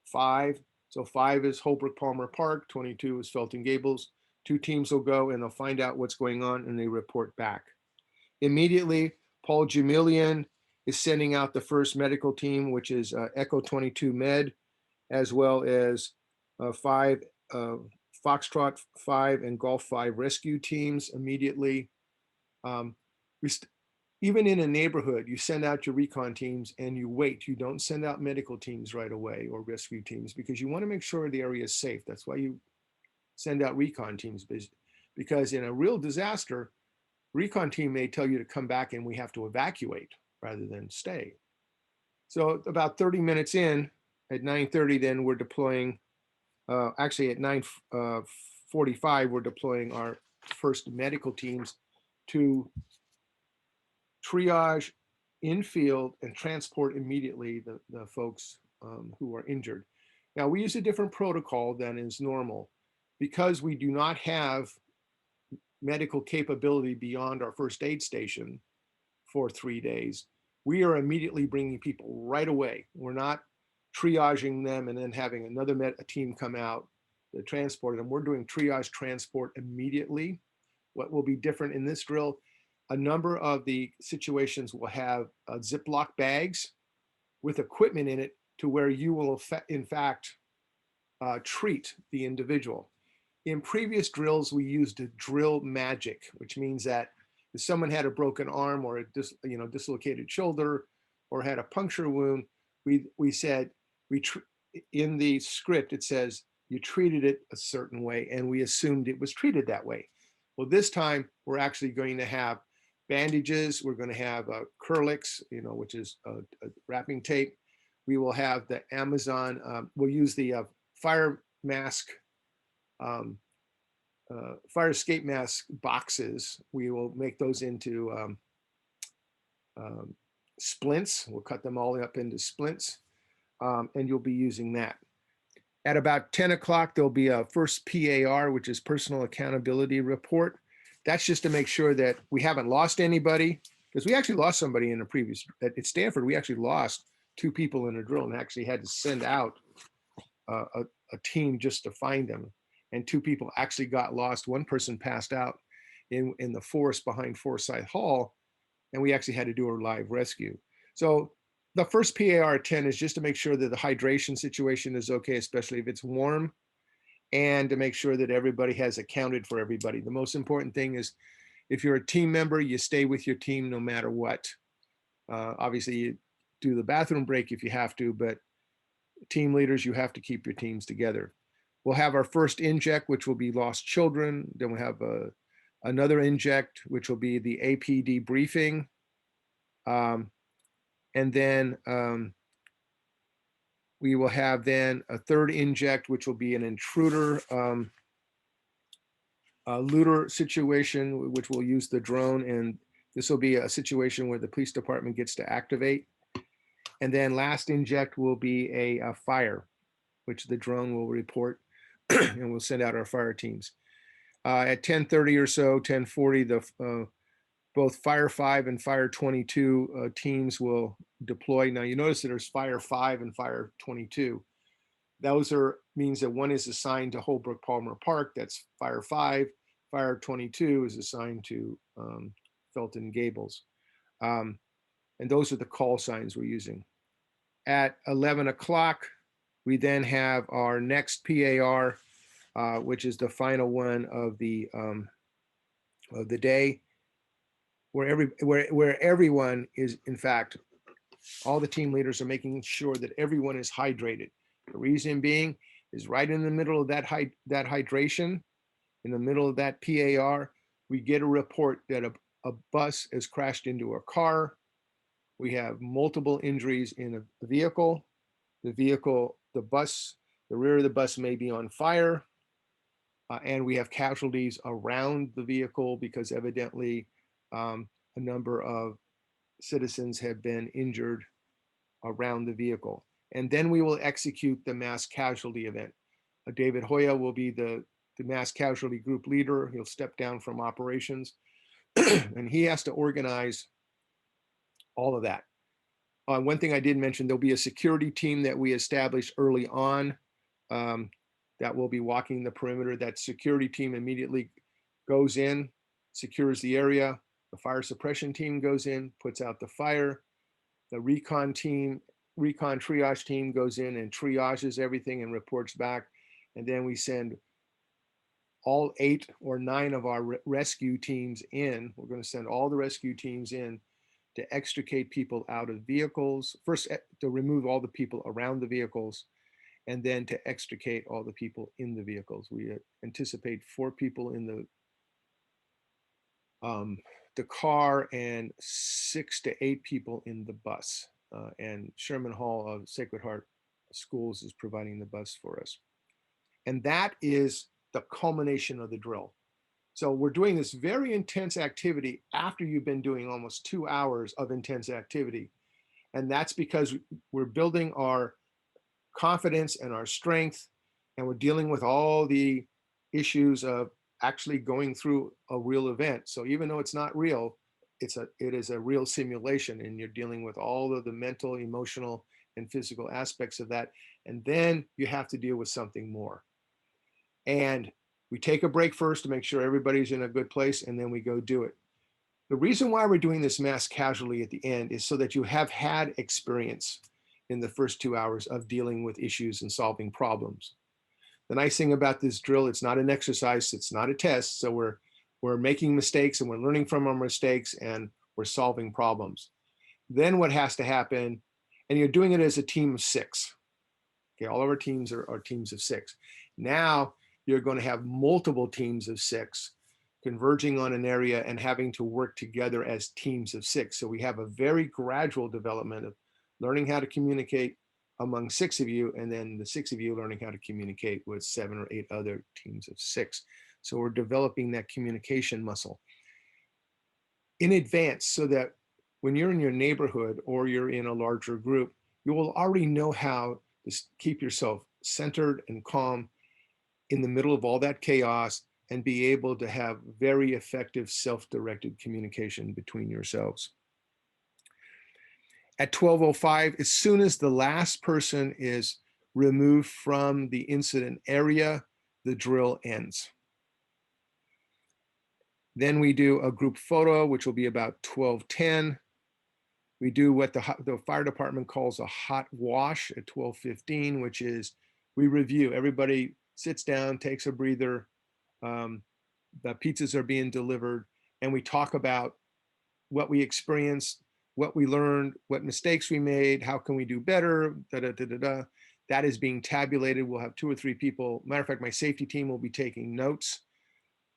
5. So 5 is Holbrook Palmer Park, 22 is Felton Gables. 2 teams will go and they'll find out what's going on and they report back. Immediately, Paul Jamilian is sending out the first medical team, which is Echo 22 Med, as well as 5 Foxtrot 5 and Golf 5 rescue teams immediately. Even in a neighborhood, you send out your recon teams and you wait. You don't send out medical teams right away or rescue teams because you want to make sure the area is safe. That's why you send out recon teams, because in a real disaster, recon team may tell you to come back and we have to evacuate rather than stay. So about 30 minutes in, at 9:30, then we're deploying, actually at 9:45, we're deploying our first medical teams to triage in field and transport immediately the folks who are injured. Now we use a different protocol than is normal because we do not have medical capability beyond our first aid station for 3 days. We are immediately bringing people right away. We're not triaging them and then having another team come out to transport them. We're doing triage transport immediately. What will be different in this drill, a number of the situations will have Ziploc bags with equipment in it to where you will in fact treat the individual. In previous drills, we used a drill magic, which means that if someone had a broken arm or a dislocated shoulder or had a puncture wound, we said, in the script, it says you treated it a certain way and we assumed it was treated that way. Well, this time we're actually going to have bandages. We're going to have Curlix, which is wrapping tape. We will have the Amazon, we'll use the fire mask, fire escape mask boxes. We will make those into splints. We'll cut them all up into splints, and you'll be using that. At about 10 o'clock, there'll be a first PAR, which is personal accountability report. That's just to make sure that we haven't lost anybody, because we actually lost somebody in a previous, at Stanford, we actually lost 2 people in a drill and actually had to send out a team just to find them. And 2 people actually got lost. One person passed out in the forest behind Forsyth Hall, and we actually had to do a live rescue. So the first PAR at 10 is just to make sure that the hydration situation is okay, especially if it's warm, and to make sure that everybody has accounted for everybody. The most important thing is if you're a team member, you stay with your team no matter what. Obviously, you do the bathroom break if you have to, but team leaders, you have to keep your teams together. We'll have our first inject, which will be lost children. Then we'll have another inject, which will be the A.P.T briefing. And then we will have then a third inject, which will be an intruder looter situation, which will use the drone. And this will be a situation where the police department gets to activate. And then last inject will be a fire, which the drone will report, and we'll send out our fire teams. At 10:30 or so, 10:40, both Fire 5 and Fire 22 teams will deploy. Now you notice that there's Fire 5 and Fire 22. Those means that one is assigned to Holbrook Palmer Park. That's Fire 5. Fire 22 is assigned to Felton Gables. And those are the call signs we're using. At 11 o'clock, we then have our next PAR, which is the final one of the day, where everyone is, in fact, all the team leaders are making sure that everyone is hydrated. The reason being is right in the middle of that hydration, in the middle of that PAR, we get a report that a bus has crashed into a car. We have multiple injuries in a vehicle. The bus, the rear of the bus may be on fire. And we have casualties around the vehicle because evidently a number of citizens have been injured around the vehicle. And then we will execute the mass casualty event. David Hoya will be the mass casualty group leader. He'll step down from operations and he has to organize all of that. One thing I did mention, there'll be a security team that we established early on that will be walking the perimeter. That security team immediately goes in, secures the area. The fire suppression team goes in, puts out the fire. The recon triage team goes in and triages everything and reports back. And then we send all 8 or 9 of our rescue teams in. We're going to send all the rescue teams in to extricate people out of vehicles. First, to remove all the people around the vehicles, and then to extricate all the people in the vehicles. We anticipate 4 people in the car and 6 to 8 people in the bus. And Sherman Hall of Sacred Heart Schools is providing the bus for us. And that is the culmination of the drill. So we're doing this very intense activity after you've been doing almost 2 hours of intense activity. And that's because we're building our confidence and our strength, and we're dealing with all the issues of actually going through a real event. So even though it's not real, it is a real simulation, and you're dealing with all of the mental, emotional, and physical aspects of that. And then you have to deal with something more. And we take a break first to make sure everybody's in a good place, and then we go do it. The reason why we're doing this mass casualty at the end is so that you have had experience in the first 2 hours of dealing with issues and solving problems. The nice thing about this drill, it's not an exercise, it's not a test. So we're making mistakes and we're learning from our mistakes and we're solving problems. Then what has to happen, and you're doing it as a team of 6. Okay, all of our teams are teams of 6. Now you're going to have multiple teams of 6 converging on an area and having to work together as teams of 6. So we have a very gradual development of learning how to communicate among 6 of you, and then the 6 of you learning how to communicate with 7 or 8 other teams of 6. So we're developing that communication muscle in advance so that when you're in your neighborhood or you're in a larger group, you will already know how to keep yourself centered and calm in the middle of all that chaos and be able to have very effective self-directed communication between yourselves. At 12:05, as soon as the last person is removed from the incident area, the drill ends. Then we do a group photo, which will be about 12:10. We do what the fire department calls a hot wash at 12:15, which is we review. Everybody sits down, takes a breather. The pizzas are being delivered, and we talk about what we experienced, what we learned, what mistakes we made, how can we do better, da-da-da-da-da. That is being tabulated. We'll have 2 or 3 people. Matter of fact, my safety team will be taking notes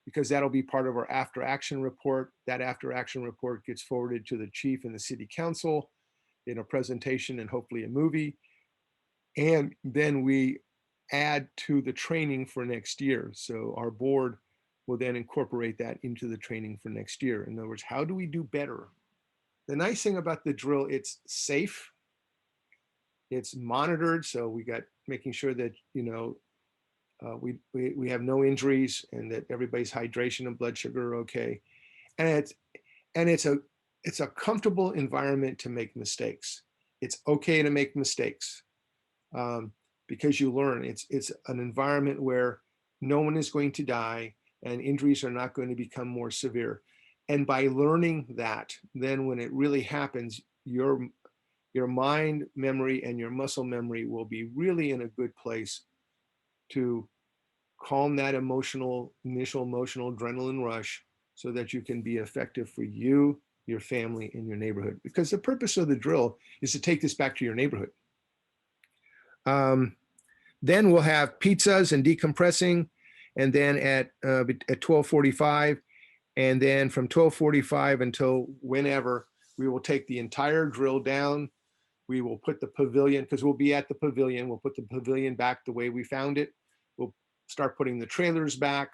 because that'll be part of our after action report. That after action report gets forwarded to the chief and the city council in a presentation and hopefully a movie. And then we add to the training for next year. So our board will then incorporate that into the training for next year. In other words, how do we do better? The nice thing about the drill, it's safe, it's monitored. So we got making sure that, we have no injuries and that everybody's hydration and blood sugar are okay. And it's a comfortable environment to make mistakes. It's okay to make mistakes because you learn. It's an environment where no one is going to die and injuries are not going to become more severe. And by learning that, then when it really happens, your mind memory and your muscle memory will be really in a good place to calm that initial emotional adrenaline rush so that you can be effective for you, your family, and your neighborhood. Because the purpose of the drill is to take this back to your neighborhood. Then we'll have pizzas and decompressing, and then at 12:45, and then from 12:45 until whenever, we will take the entire drill down. We will put the pavilion, because we'll be at the pavilion, we'll put the pavilion back the way we found it. We'll start putting the trailers back.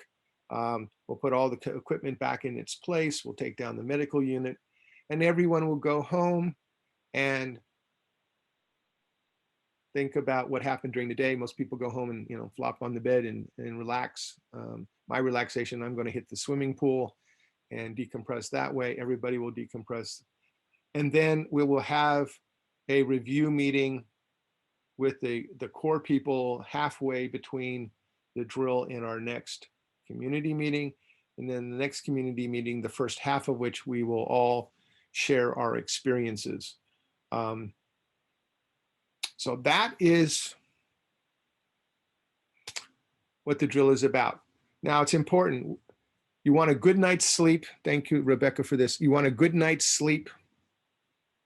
We'll put all the equipment back in its place. We'll take down the medical unit, and everyone will go home and think about what happened during the day. Most people go home and, flop on the bed and relax. My relaxation, I'm going to hit the swimming pool and decompress that way. Everybody will decompress. And then we will have a review meeting with the core people halfway between the drill and our next community meeting. And then the next community meeting, the first half of which we will all share our experiences. So that is what the drill is about. Now, it's important. You want a good night's sleep. Thank you, Rebecca, for this. You want a good night's sleep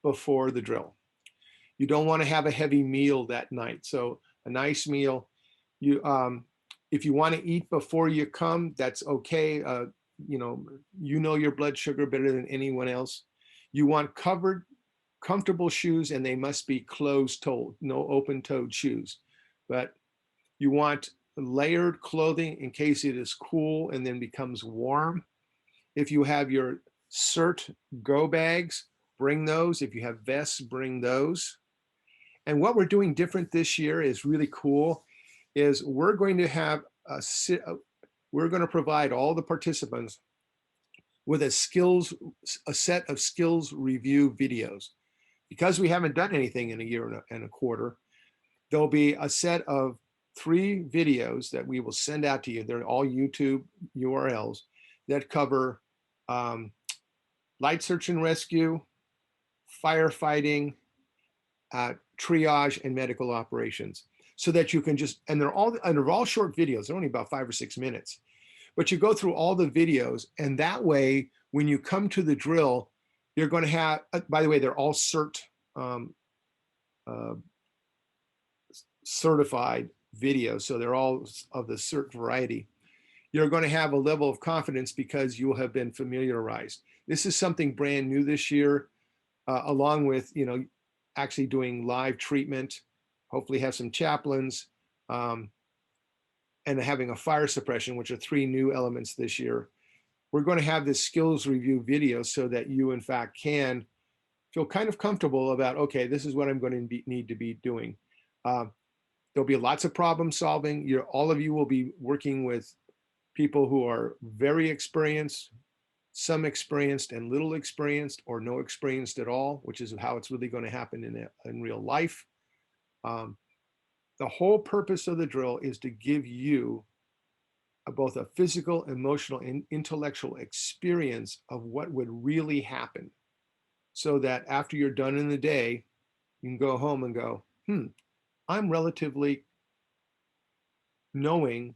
before the drill. You don't want to have a heavy meal that night. So a nice meal. If you want to eat before you come, that's okay. You know your blood sugar better than anyone else. You want comfortable shoes, and they must be closed-toed, no open-toed shoes. But you want layered clothing in case it is cool and then becomes warm. If you have your CERT go bags, bring those. If you have vests, bring those. And what we're doing different this year is really cool, is we're going to have we're going to provide all the participants with a set of skills review videos. Because we haven't done anything in a year and a quarter, there'll be a set of 3 videos that we will send out to you. They're all YouTube URLs that cover light search and rescue, firefighting, triage, and medical operations. So that you can and they're all short videos. They're only about 5 or 6 minutes. But you go through all the videos, and that way, when you come to the drill, you're going to have, by the way, they're all CERT certified videos. So they're all of the CERT variety. You're going to have a level of confidence because you will have been familiarized. This is something brand new this year, along with, actually doing live treatment, hopefully have some chaplains, and having a fire suppression, which are 3 new elements this year. We're going to have this skills review video so that you, in fact, can feel kind of comfortable about, okay, this is what I'm going to need to be doing. There'll be lots of problem solving. All of you will be working with people who are very experienced, some experienced and little experienced, or no experienced at all, which is how it's really going to happen in real life. The whole purpose of the drill is to give you both a physical, emotional, and intellectual experience of what would really happen, so that after you're done in the day, you can go home and go, I'm relatively knowing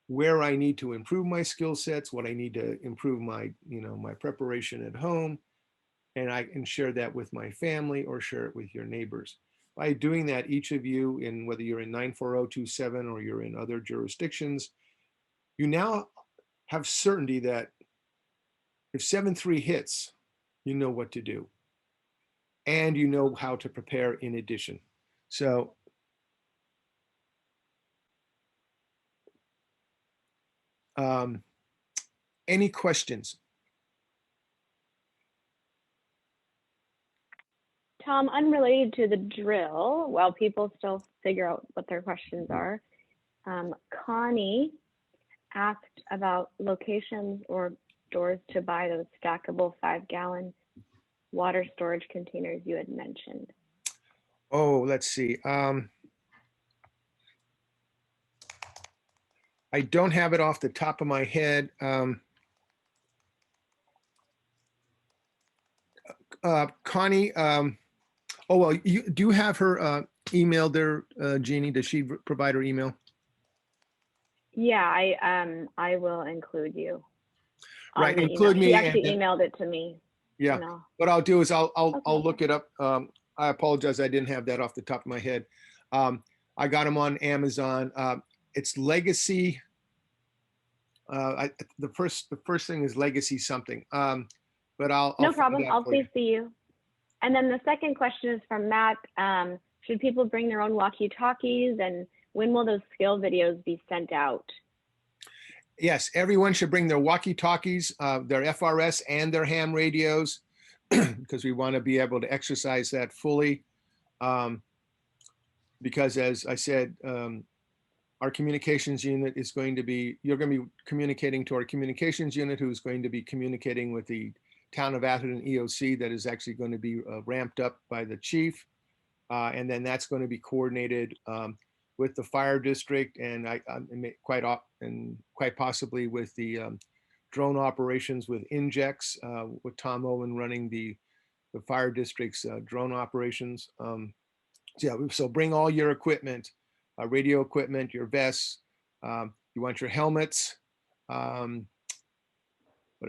where I need to improve my skill sets, what I need to improve my, my preparation at home, and I can share that with my family or share it with your neighbors. By doing that, each of you, whether you're in 94027 or you're in other jurisdictions, you now have certainty that if 7-3 hits, you know what to do, and you know how to prepare in addition. So any questions? Tom, unrelated to the drill, while people still figure out what their questions are, Connie asked about locations or stores to buy those stackable 5-gallon water storage containers you had mentioned. Oh, let's see. I don't have it off the top of my head. Connie, oh, well, do you have her email there, Jeannie? Does she provide her email? Yeah, I will include you on Right, the include email. me She and actually then- emailed it to me. Yeah, And I'll- what I'll do is I'll Okay. look it up. I apologize, I didn't have that off the top of my head. I got them on Amazon. It's Legacy. The first thing is Legacy something. But I'll No find problem. out I'll for you. CC you. And then the second question is from Matt. Should people bring their own walkie-talkies, and when will those skill videos be sent out? Yes, everyone should bring their walkie-talkies, their FRS and their ham radios, because we want to be able to exercise that fully. Because as I said, our communications unit is going to be, you're going to be communicating to our communications unit, who's going to be communicating with the Town of Atherton EOC that is actually going to be ramped up by the chief. And then that's going to be coordinated with the fire district and quite possibly with the drone operations with Injex, with Tom Owen running the fire district's drone operations. So bring all your equipment, radio equipment, your vests. You want your helmets. What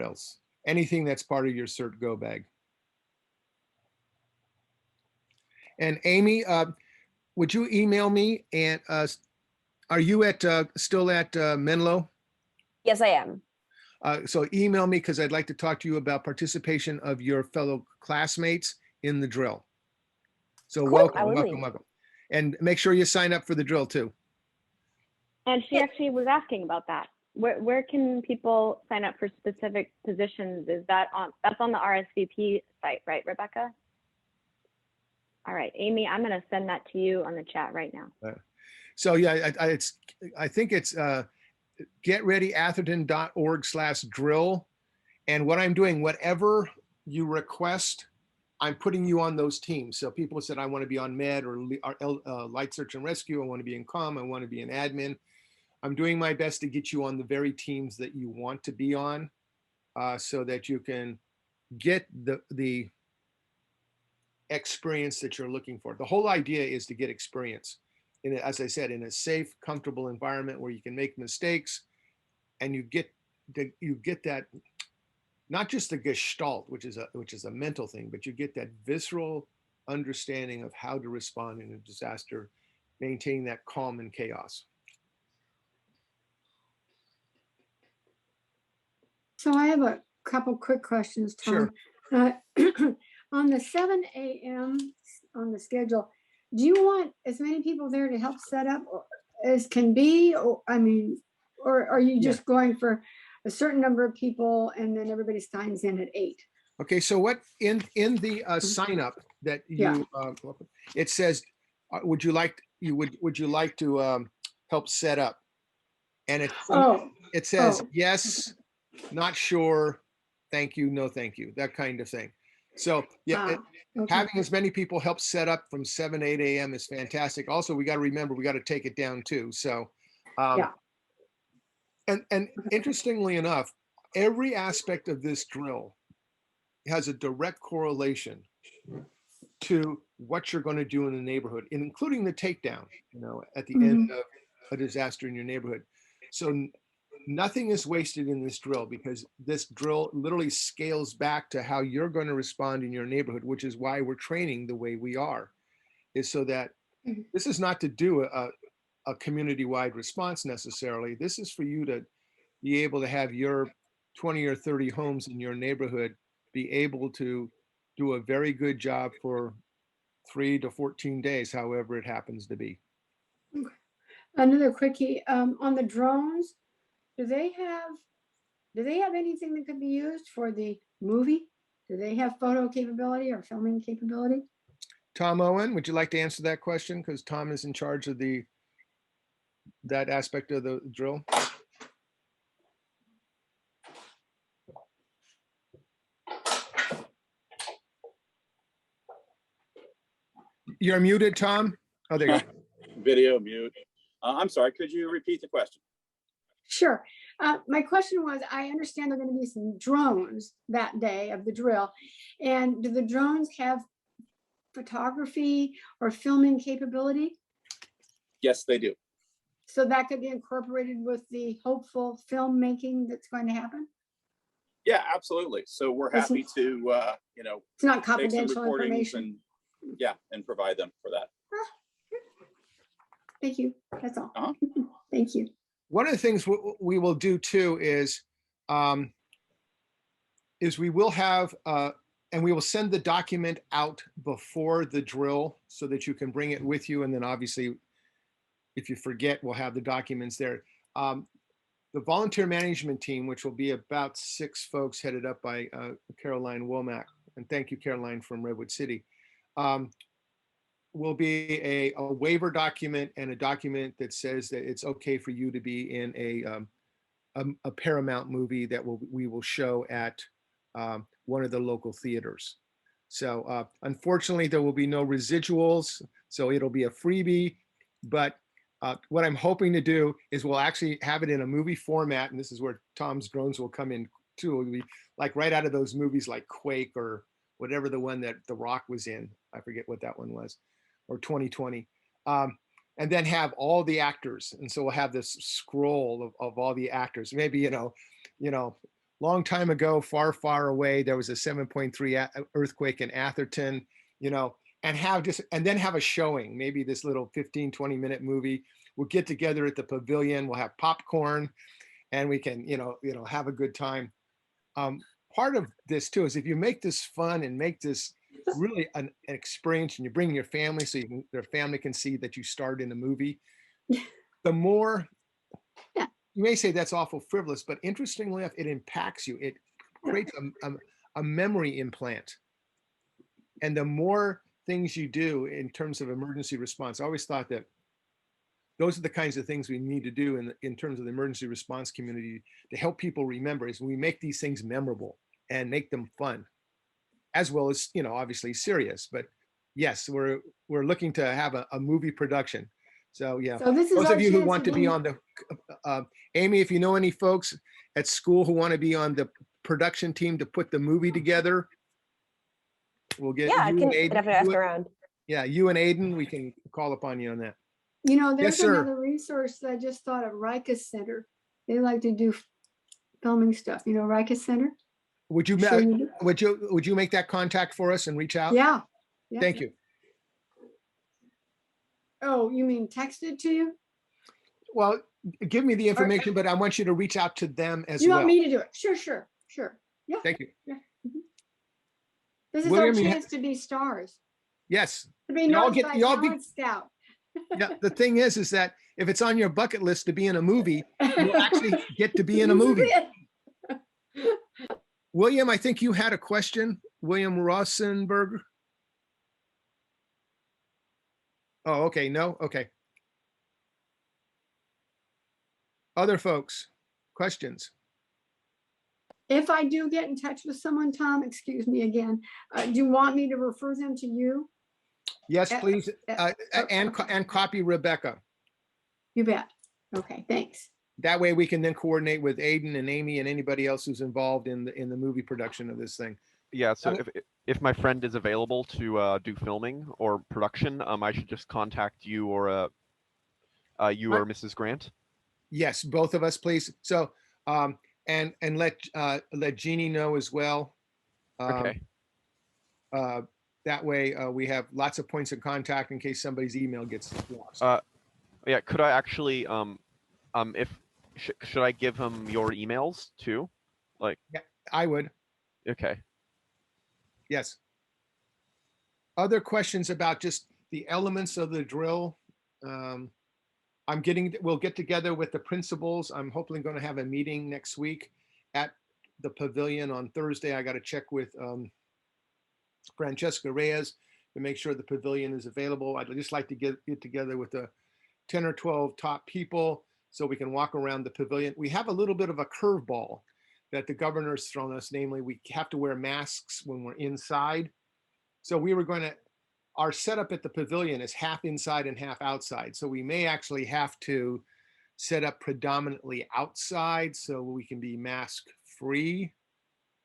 else? Anything that's part of your CERT Go bag. And Amy, would you email me? And are you still at Menlo? Yes, I am. So email me, because I'd like to talk to you about participation of your fellow classmates in the drill. So Cool, welcome, absolutely. welcome. And make sure you sign up for the drill too. And she actually was asking about that. Where can people sign up for specific positions? Is that that's on the RSVP site, right, Rebecca? All right, Amy, I'm going to send that to you on the chat right now. So yeah, I think it's getreadyatherton.org/drill. And what I'm doing, whatever you request, I'm putting you on those teams. So people said, I want to be on med or light search and rescue. I want to be in comm. I want to be in admin. I'm doing my best to get you on the very teams that you want to be on, so that you can get the experience that you're looking for. The whole idea is to get experience in, as I said, in a safe, comfortable environment where you can make mistakes, and you get that, not just the gestalt, which is a mental thing, but you get that visceral understanding of how to respond in a disaster, maintaining that calm in chaos. So I have a couple quick questions, Tom. Sure. On the 7 a.m. on the schedule, do you want as many people there to help set up as can be? Or, I mean, or are you just going for a certain number of people and then everybody signs in at 8? Okay, so what in the sign up that you it says, would you like to help set up? And it says yes, not sure, thank you, no thank you, that kind of thing. So yeah, having as many people help set up from 7 8 a.m. is fantastic. Also, we got to remember, we got to take it down too. So and interestingly enough, every aspect of this drill has a direct correlation to what you're going to do in the neighborhood, including the takedown, at the end of a disaster in your neighborhood. So nothing is wasted in this drill, because this drill literally scales back to how you're going to respond in your neighborhood, which is why we're training the way we are, is so that this is not to do a community-wide response necessarily. This is for you to be able to have your 20 or 30 homes in your neighborhood be able to do a very good job for 3 to 14 days, however it happens to be. Another quickie, on the drones, do they have anything that could be used for the movie? Do they have photo capability or filming capability? Tom Owen, would you like to answer that question? Because Tom is in charge of that aspect of the drill. You're muted, Tom. Oh, there you go. Video mute. I'm sorry, could you repeat the question? Sure. My question was, I understand there are going to be some drones that day of the drill. And do the drones have photography or filming capability? Yes, they do. So that could be incorporated with the hopeful filmmaking that's going to happen? Yeah, absolutely. So we're It's- happy to, It's not take some confidential recordings information. and, yeah, and provide them for that. Thank you. That's all. Uh-huh. Thank you. One of the things we will do too is we will have, and we will send the document out before the drill so that you can bring it with you. And then obviously, if you forget, we'll have the documents there. The volunteer management team, which will be about 6 folks headed up by Caroline Womack, and thank you, Caroline from Redwood City, will be a waiver document and a document that says that it's okay for you to be in a Paramount movie that we will show at one of the local theaters. So unfortunately, there will be no residuals, so it'll be a freebie. But what I'm hoping to do is we'll actually have it in a movie format, and this is where Tom's Drones will come in too. It'll be like right out of those movies like Quake or whatever the one that The Rock was in. I forget what that one was, or 2020. And then have all the actors. And so we'll have this scroll of all the actors. Maybe, long time ago, far, far away, there was a 7.3 earthquake in Atherton, and then have a showing, maybe this little 15, 20-minute movie. We'll get together at the pavilion, we'll have popcorn, and we can, have a good time. Part of this too is if you make this fun and make this really an experience, and you bring your family so their family can see that you starred in a movie, the more, Yeah. You may say that's awful frivolous, but interestingly enough, it impacts you. It creates a memory implant. And the more things you do in terms of emergency response, I always thought that those are the kinds of things we need to do in terms of the emergency response community to help people remember, is we make these things memorable and make them fun, as well as, obviously serious. But yes, we're looking to have a movie production. So yeah, So this is those our of you who chance want to be gain- on the, Amy, if you know any folks at school who want to be on the production team to put the movie together, we'll get Yeah, I you can and Aiden. definitely ask around. Yeah, you and Aiden, we can call upon you on that. There's sir. another resource that I just thought of, Ricus Center. They like to do filming stuff, Ricus Center. Would you, Sure you do. would you make that contact for us and reach out? Yeah. Thank you. Oh, you mean text it to you? Well, give me the information, but I want you to reach out to them as You well. want me to do it? Sure. Yeah. Thank you. This is William, our you ha- chance to be stars, Yes. to be Y'all noticed get- by y'all be- Talent Scout. Yeah. The thing is that if it's on your bucket list to be in a movie, you'll actually get to be in a movie. William, I think you had a question. William Rosenberg. Oh, okay. No. Okay. Other folks, questions? If I do get in touch with someone, Tom, excuse me again, do you want me to refer them to you? Yes, please. And okay. copy Rebecca. You bet. Okay, thanks. That way we can then coordinate with Aiden and Amy and anybody else who's involved in the movie production of this thing. Yeah, so if my friend is available to do filming or production, I should just contact you or Mrs. Grant. Yes, both of us, please. So, and let Jeannie know as well. Okay. That way we have lots of points of contact in case somebody's email gets lost. Yeah, could I actually should I give him your emails too? Like, yeah, I would. Okay. Yes. Other questions about just the elements of the drill? We'll get together with the principals. I'm hopefully going to have a meeting next week at the pavilion on Thursday. I got to check with Francesca Reyes to make sure the pavilion is available. I'd just like to get together with the 10 or 12 top people so we can walk around the pavilion. We have a little bit of a curveball that the governor's thrown us, namely we have to wear masks when we're inside. So our setup at the pavilion is half inside and half outside. So we may actually have to set up predominantly outside so we can be mask free.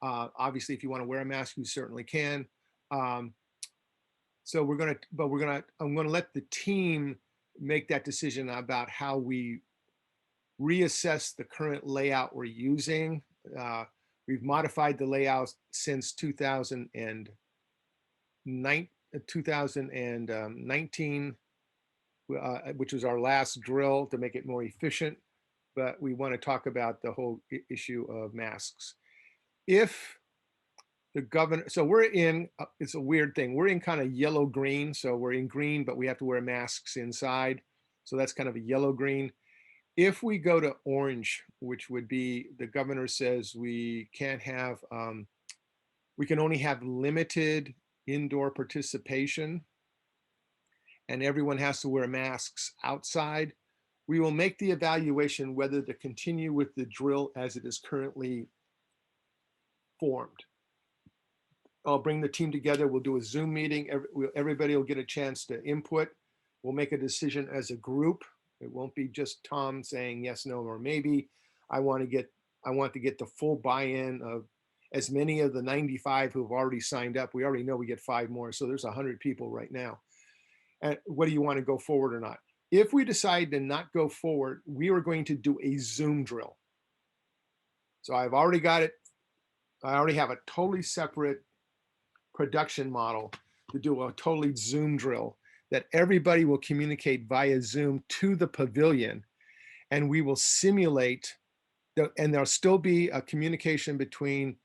Obviously, if you want to wear a mask, you certainly can. So I'm gonna let the team make that decision about how we reassess the current layout we're using. We've modified the layout since 2019, which was our last drill, to make it more efficient. But we want to talk about the whole issue of masks. If the governor, so we're in, it's a weird thing. We're in kind of yellow green. So we're in green, but we have to wear masks inside. So that's kind of a yellow green. If we go to orange, which would be, the governor says we can't have, we can only have limited indoor participation and everyone has to wear masks outside. We will make the evaluation whether to continue with the drill as it is currently formed. I'll bring the team together. We'll do a Zoom meeting. Everybody will get a chance to input. We'll make a decision as a group. It won't be just Tom saying yes, no, or maybe. I want to get the full buy-in of as many of the 95 who've already signed up. We already know we get 5 more. So there's 100 people right now. And what do you want to go forward or not? If we decide to not go forward, we are going to do a Zoom drill. So I've already got it. I already have a totally separate production model to do a totally Zoom drill that everybody will communicate via Zoom to the pavilion, and we will simulate and there'll still be a communication between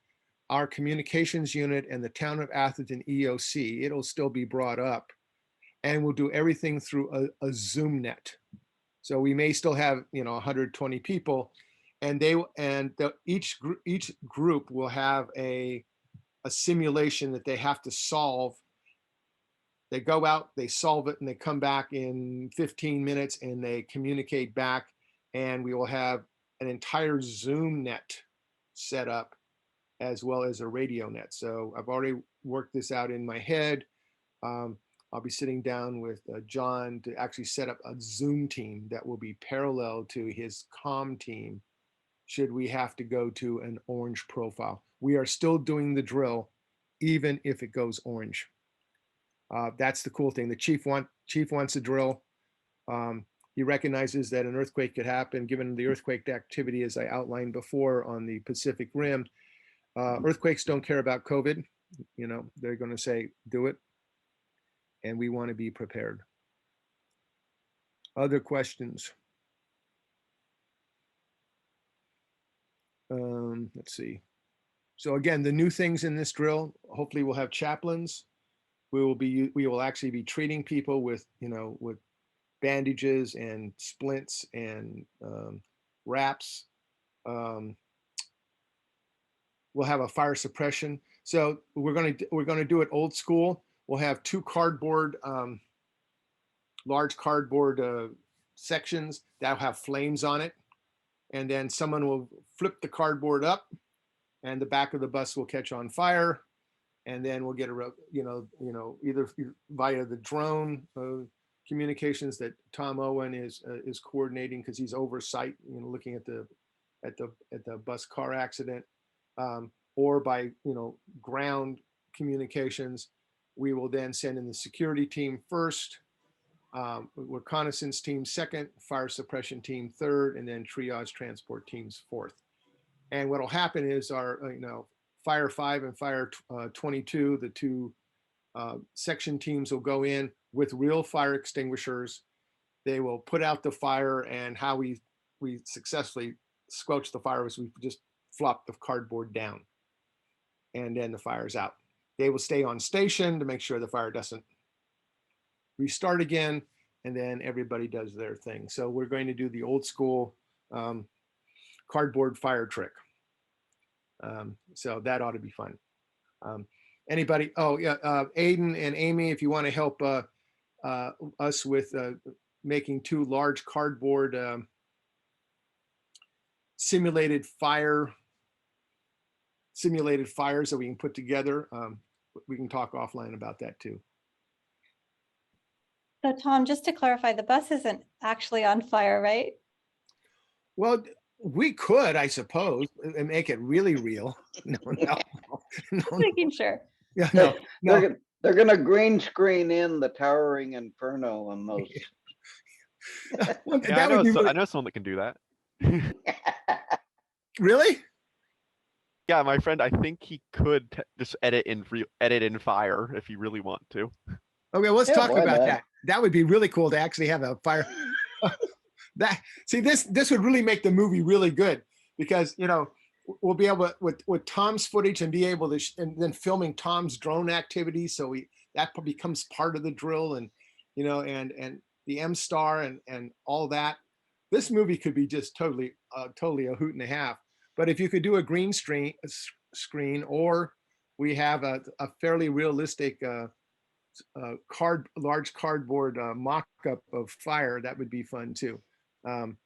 our communications unit and the town of Atherton EOC. It'll still be brought up, and we'll do everything through a Zoom net. So we may still have 120 people, and each group will have a simulation that they have to solve. They go out, they solve it, and they come back in 15 minutes and they communicate back, and we will have an entire Zoom net set up as well as a radio net. So I've already worked this out in my head. I'll be sitting down with John to actually set up a Zoom team that will be parallel to his comm team should we have to go to an orange profile. We are still doing the drill even if it goes orange. That's the cool thing. The chief wants a drill. He recognizes that an earthquake could happen given the earthquake activity as I outlined before on the Pacific Rim. Earthquakes don't care about COVID. They're going to say, do it. And we want to be prepared. Other questions? Let's see. So again, the new things in this drill, hopefully we'll have chaplains. We will actually be treating people with bandages and splints and wraps. We'll have a fire suppression. So we're going to do it old school. We'll have 2 large cardboard sections that'll have flames on it. And then someone will flip the cardboard up and the back of the bus will catch on fire. And then we'll get either via the drone communications that Tom Owen is coordinating because he's oversight, looking at the bus car accident, or by ground communications. We will then send in the security team first, reconnaissance team second, fire suppression team third, and then triage transport teams fourth. And what will happen is our Fire 5 and Fire 22, the 2 section teams will go in with real fire extinguishers. They will put out the fire, and how we successfully squelch the fire is we just flop the cardboard down, and then the fire's out. They will stay on station to make sure the fire doesn't restart again, and then everybody does their thing. So we're going to do the old school cardboard fire trick. So that ought to be fun. Anybody? Oh yeah, Aiden and Amy, if you want to help us with making 2 large cardboard simulated fires that we can put together. We can talk offline about that too. So Tom, just to clarify, the bus isn't actually on fire, right? Well, we could, I suppose, and make it really real. No, no, Making sure. yeah, no, no. They're gonna green screen in the towering inferno on those. Well, Yeah, that would be I know someone that can do that. really. Yeah, my friend, I think he could just edit in Fire if you really want to. Okay, let's Yeah, talk why about not? that. That would be really cool to actually have a fire. This would really make the movie really good because we'll be able to, with Tom's footage and be able to and then filming Tom's drone activities, so that becomes part of the drill, and and the M-Star and all that. This movie could be just totally a hoot and a half. But if you could do a green screen, or we have a fairly realistic large cardboard mock-up of fire, that would be fun too.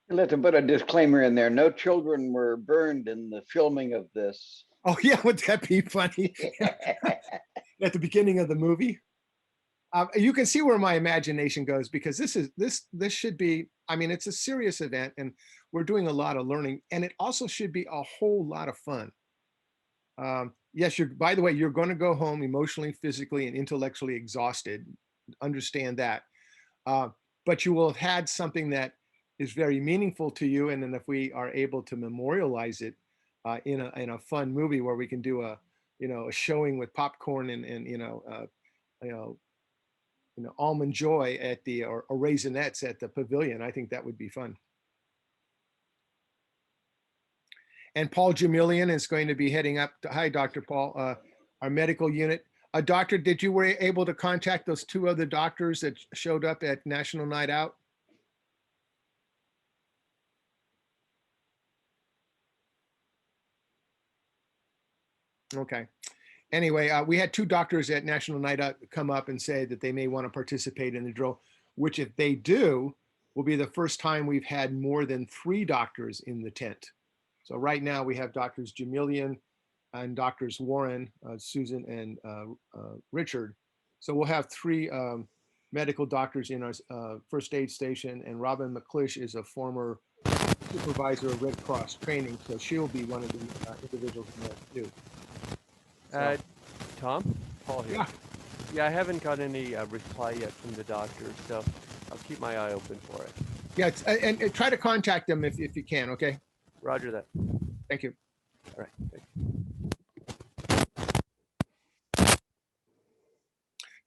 Let's put a disclaimer in there. No children were burned in the filming of this. Oh yeah, would that be funny? At the beginning of the movie. You can see where my imagination goes, because this should be, I mean, it's a serious event and we're doing a lot of learning, and it also should be a whole lot of fun. Yes, by the way, you're going to go home emotionally, physically, and intellectually exhausted. Understand that. But you will have had something that is very meaningful to you. And then if we are able to memorialize it in a fun movie where we can do a showing with popcorn and almond joy at or raisinets at the pavilion, I think that would be fun. And Paul Jamilian is going to be heading up to, hi, Dr. Paul, our medical unit. Doctor, did you were able to contact those 2 other doctors that showed up at National Night Out? Okay. Anyway, we had 2 doctors at National Night Out come up and say that they may want to participate in the drill, which if they do, will be the first time we've had more than 3 doctors in the tent. So right now we have Doctors Jamilian and Doctors Warren, Susan, and Richard. So we'll have 3 medical doctors in our first aid station, and Robin McClish is a former supervisor of Red Cross training, so she'll be one of the individuals in there too. So, Tom? Paul here. yeah, Yeah, I haven't got any reply yet from the doctor, so I'll keep my eye open for it. yeah, and try to contact them if you can. Okay. Roger that. Thank you. All right. Thanks.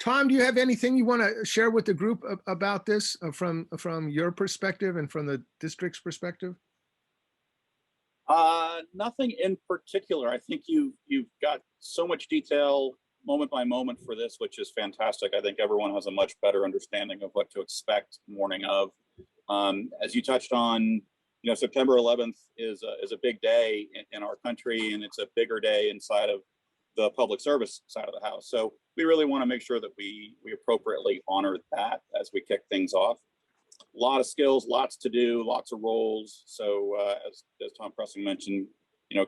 Tom, do you have anything you want to share with the group about this from your perspective and from the district's perspective? Nothing in particular. I think you've got so much detail moment by moment for this, which is fantastic. I think everyone has a much better understanding of what to expect morning of. As you touched on, September 11th is a big day in our country, and it's a bigger day inside of the public service side of the house. So we really want to make sure that we appropriately honor that as we kick things off. A lot of skills, lots to do, lots of roles. So as Tom Pressing mentioned,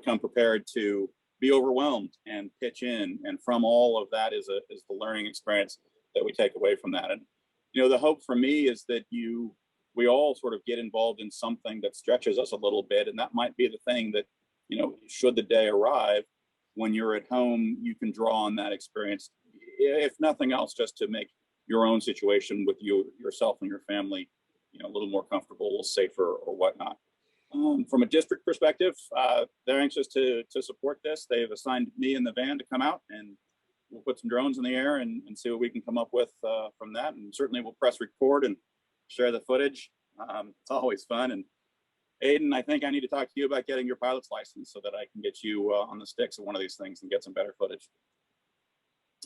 come prepared to be overwhelmed and pitch in. And from all of that is the learning experience that we take away from that. And the hope for me is that we all sort of get involved in something that stretches us a little bit, and that might be the thing that should the day arrive, when you're at home, you can draw on that experience, if nothing else, just to make your own situation with yourself and your family a little more comfortable, a little safer, or whatnot. From a district perspective, they're anxious to support this. They've assigned me and the van to come out, and we'll put some drones in the air and see what we can come up with from that. And certainly we'll press record and share the footage. It's always fun. And Aiden, I think I need to talk to you about getting your pilot's license so that I can get you on the sticks of one of these things and get some better footage.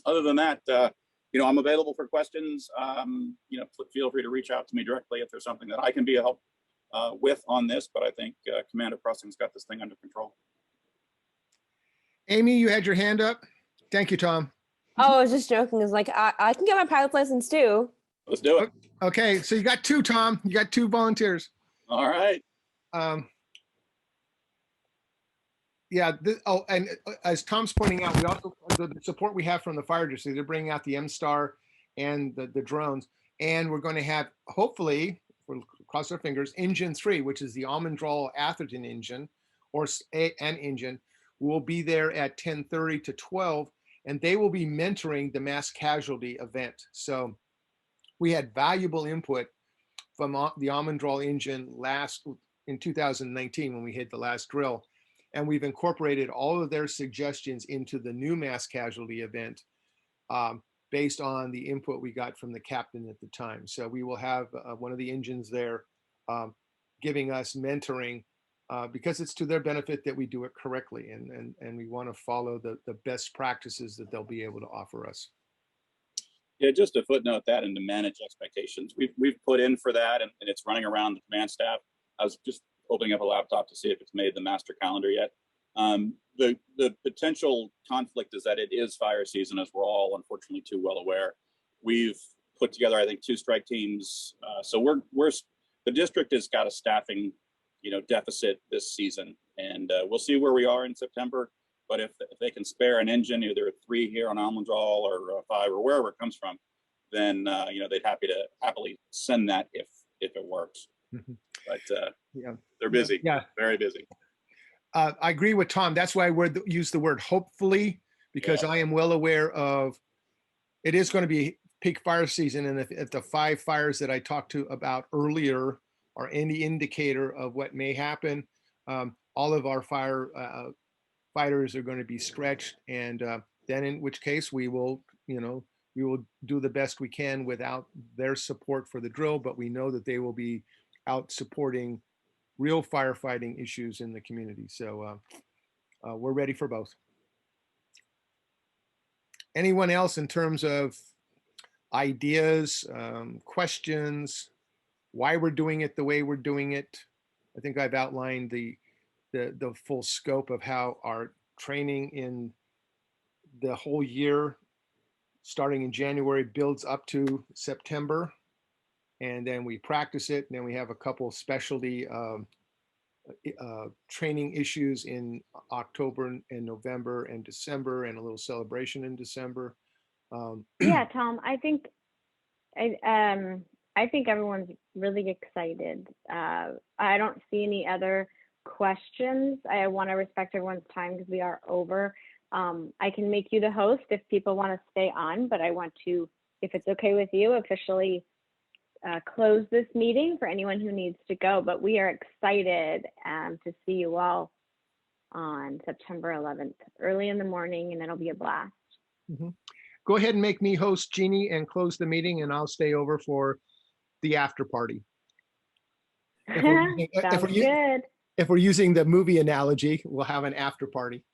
Other than that, I'm available for questions. Feel free to reach out to me directly if there's something that I can be a help with on this, but I think Commander Pressing's got this thing under control. Amy, you had your hand up. Thank you, Tom. Oh, I was just joking. It's like, I can get my pilot's license too. Let's do it. Okay, so you got 2, Tom. You got 2 volunteers. All right. Yeah. And as Tom's pointing out, we also, the support we have from the fire district, they're bringing out the M-Star and the drones. And we're going to have, hopefully, we're cross our fingers, engine 3, which is the Almondral Atherton engine, or an engine, will be there at 10:30 to 12, and they will be mentoring the mass casualty event. So we had valuable input from the Almondral engine in 2019 when we hit the last drill. And we've incorporated all of their suggestions into the new mass casualty event based on the input we got from the captain at the time. So we will have one of the engines there giving us mentoring because it's to their benefit that we do it correctly. And we want to follow the best practices that they'll be able to offer us. Yeah, just to footnote that and to manage expectations. We've put in for that, and it's running around the command staff. I was just opening up a laptop to see if it's made the master calendar yet. The potential conflict is that it is fire season, as we're all unfortunately too well aware. We've put together, I think, 2 strike teams. So the district has got a staffing, deficit this season, and we'll see where we are in September. But if they can spare an engine, either 3 here on Almondral or 5 or wherever it comes from, then they'd happily send that if it works. Mhm. But Yeah, they're busy. Yeah. Very busy. I agree with Tom. That's why I use the word hopefully, because I am well aware of it is going to be peak fire season. And if the 5 fires that I talked to about earlier are any indicator of what may happen, all of our fighters are going to be stretched. And then in which case we will do the best we can without their support for the drill, but we know that they will be out supporting real firefighting issues in the community. So we're ready for both. Anyone else in terms of ideas, questions, why we're doing it the way we're doing it? I think I've outlined the full scope of how our training in the whole year, starting in January, builds up to September. And then we practice it. And then we have a couple of specialty training issues in October and November and December, and a little celebration in December. Yeah, Tom, I think everyone's really excited. I don't see any other questions. I want to respect everyone's time because we are over. I can make you the host if people want to stay on, but I want to, if it's okay with you, officially close this meeting for anyone who needs to go. But we are excited to see you all on September 11th, early in the morning, and it'll be a blast. Mm-hmm. Go ahead and make me host, Jeannie, and close the meeting, and I'll stay over for the after party. Sounds good. If we're using the movie analogy, we'll have an after party.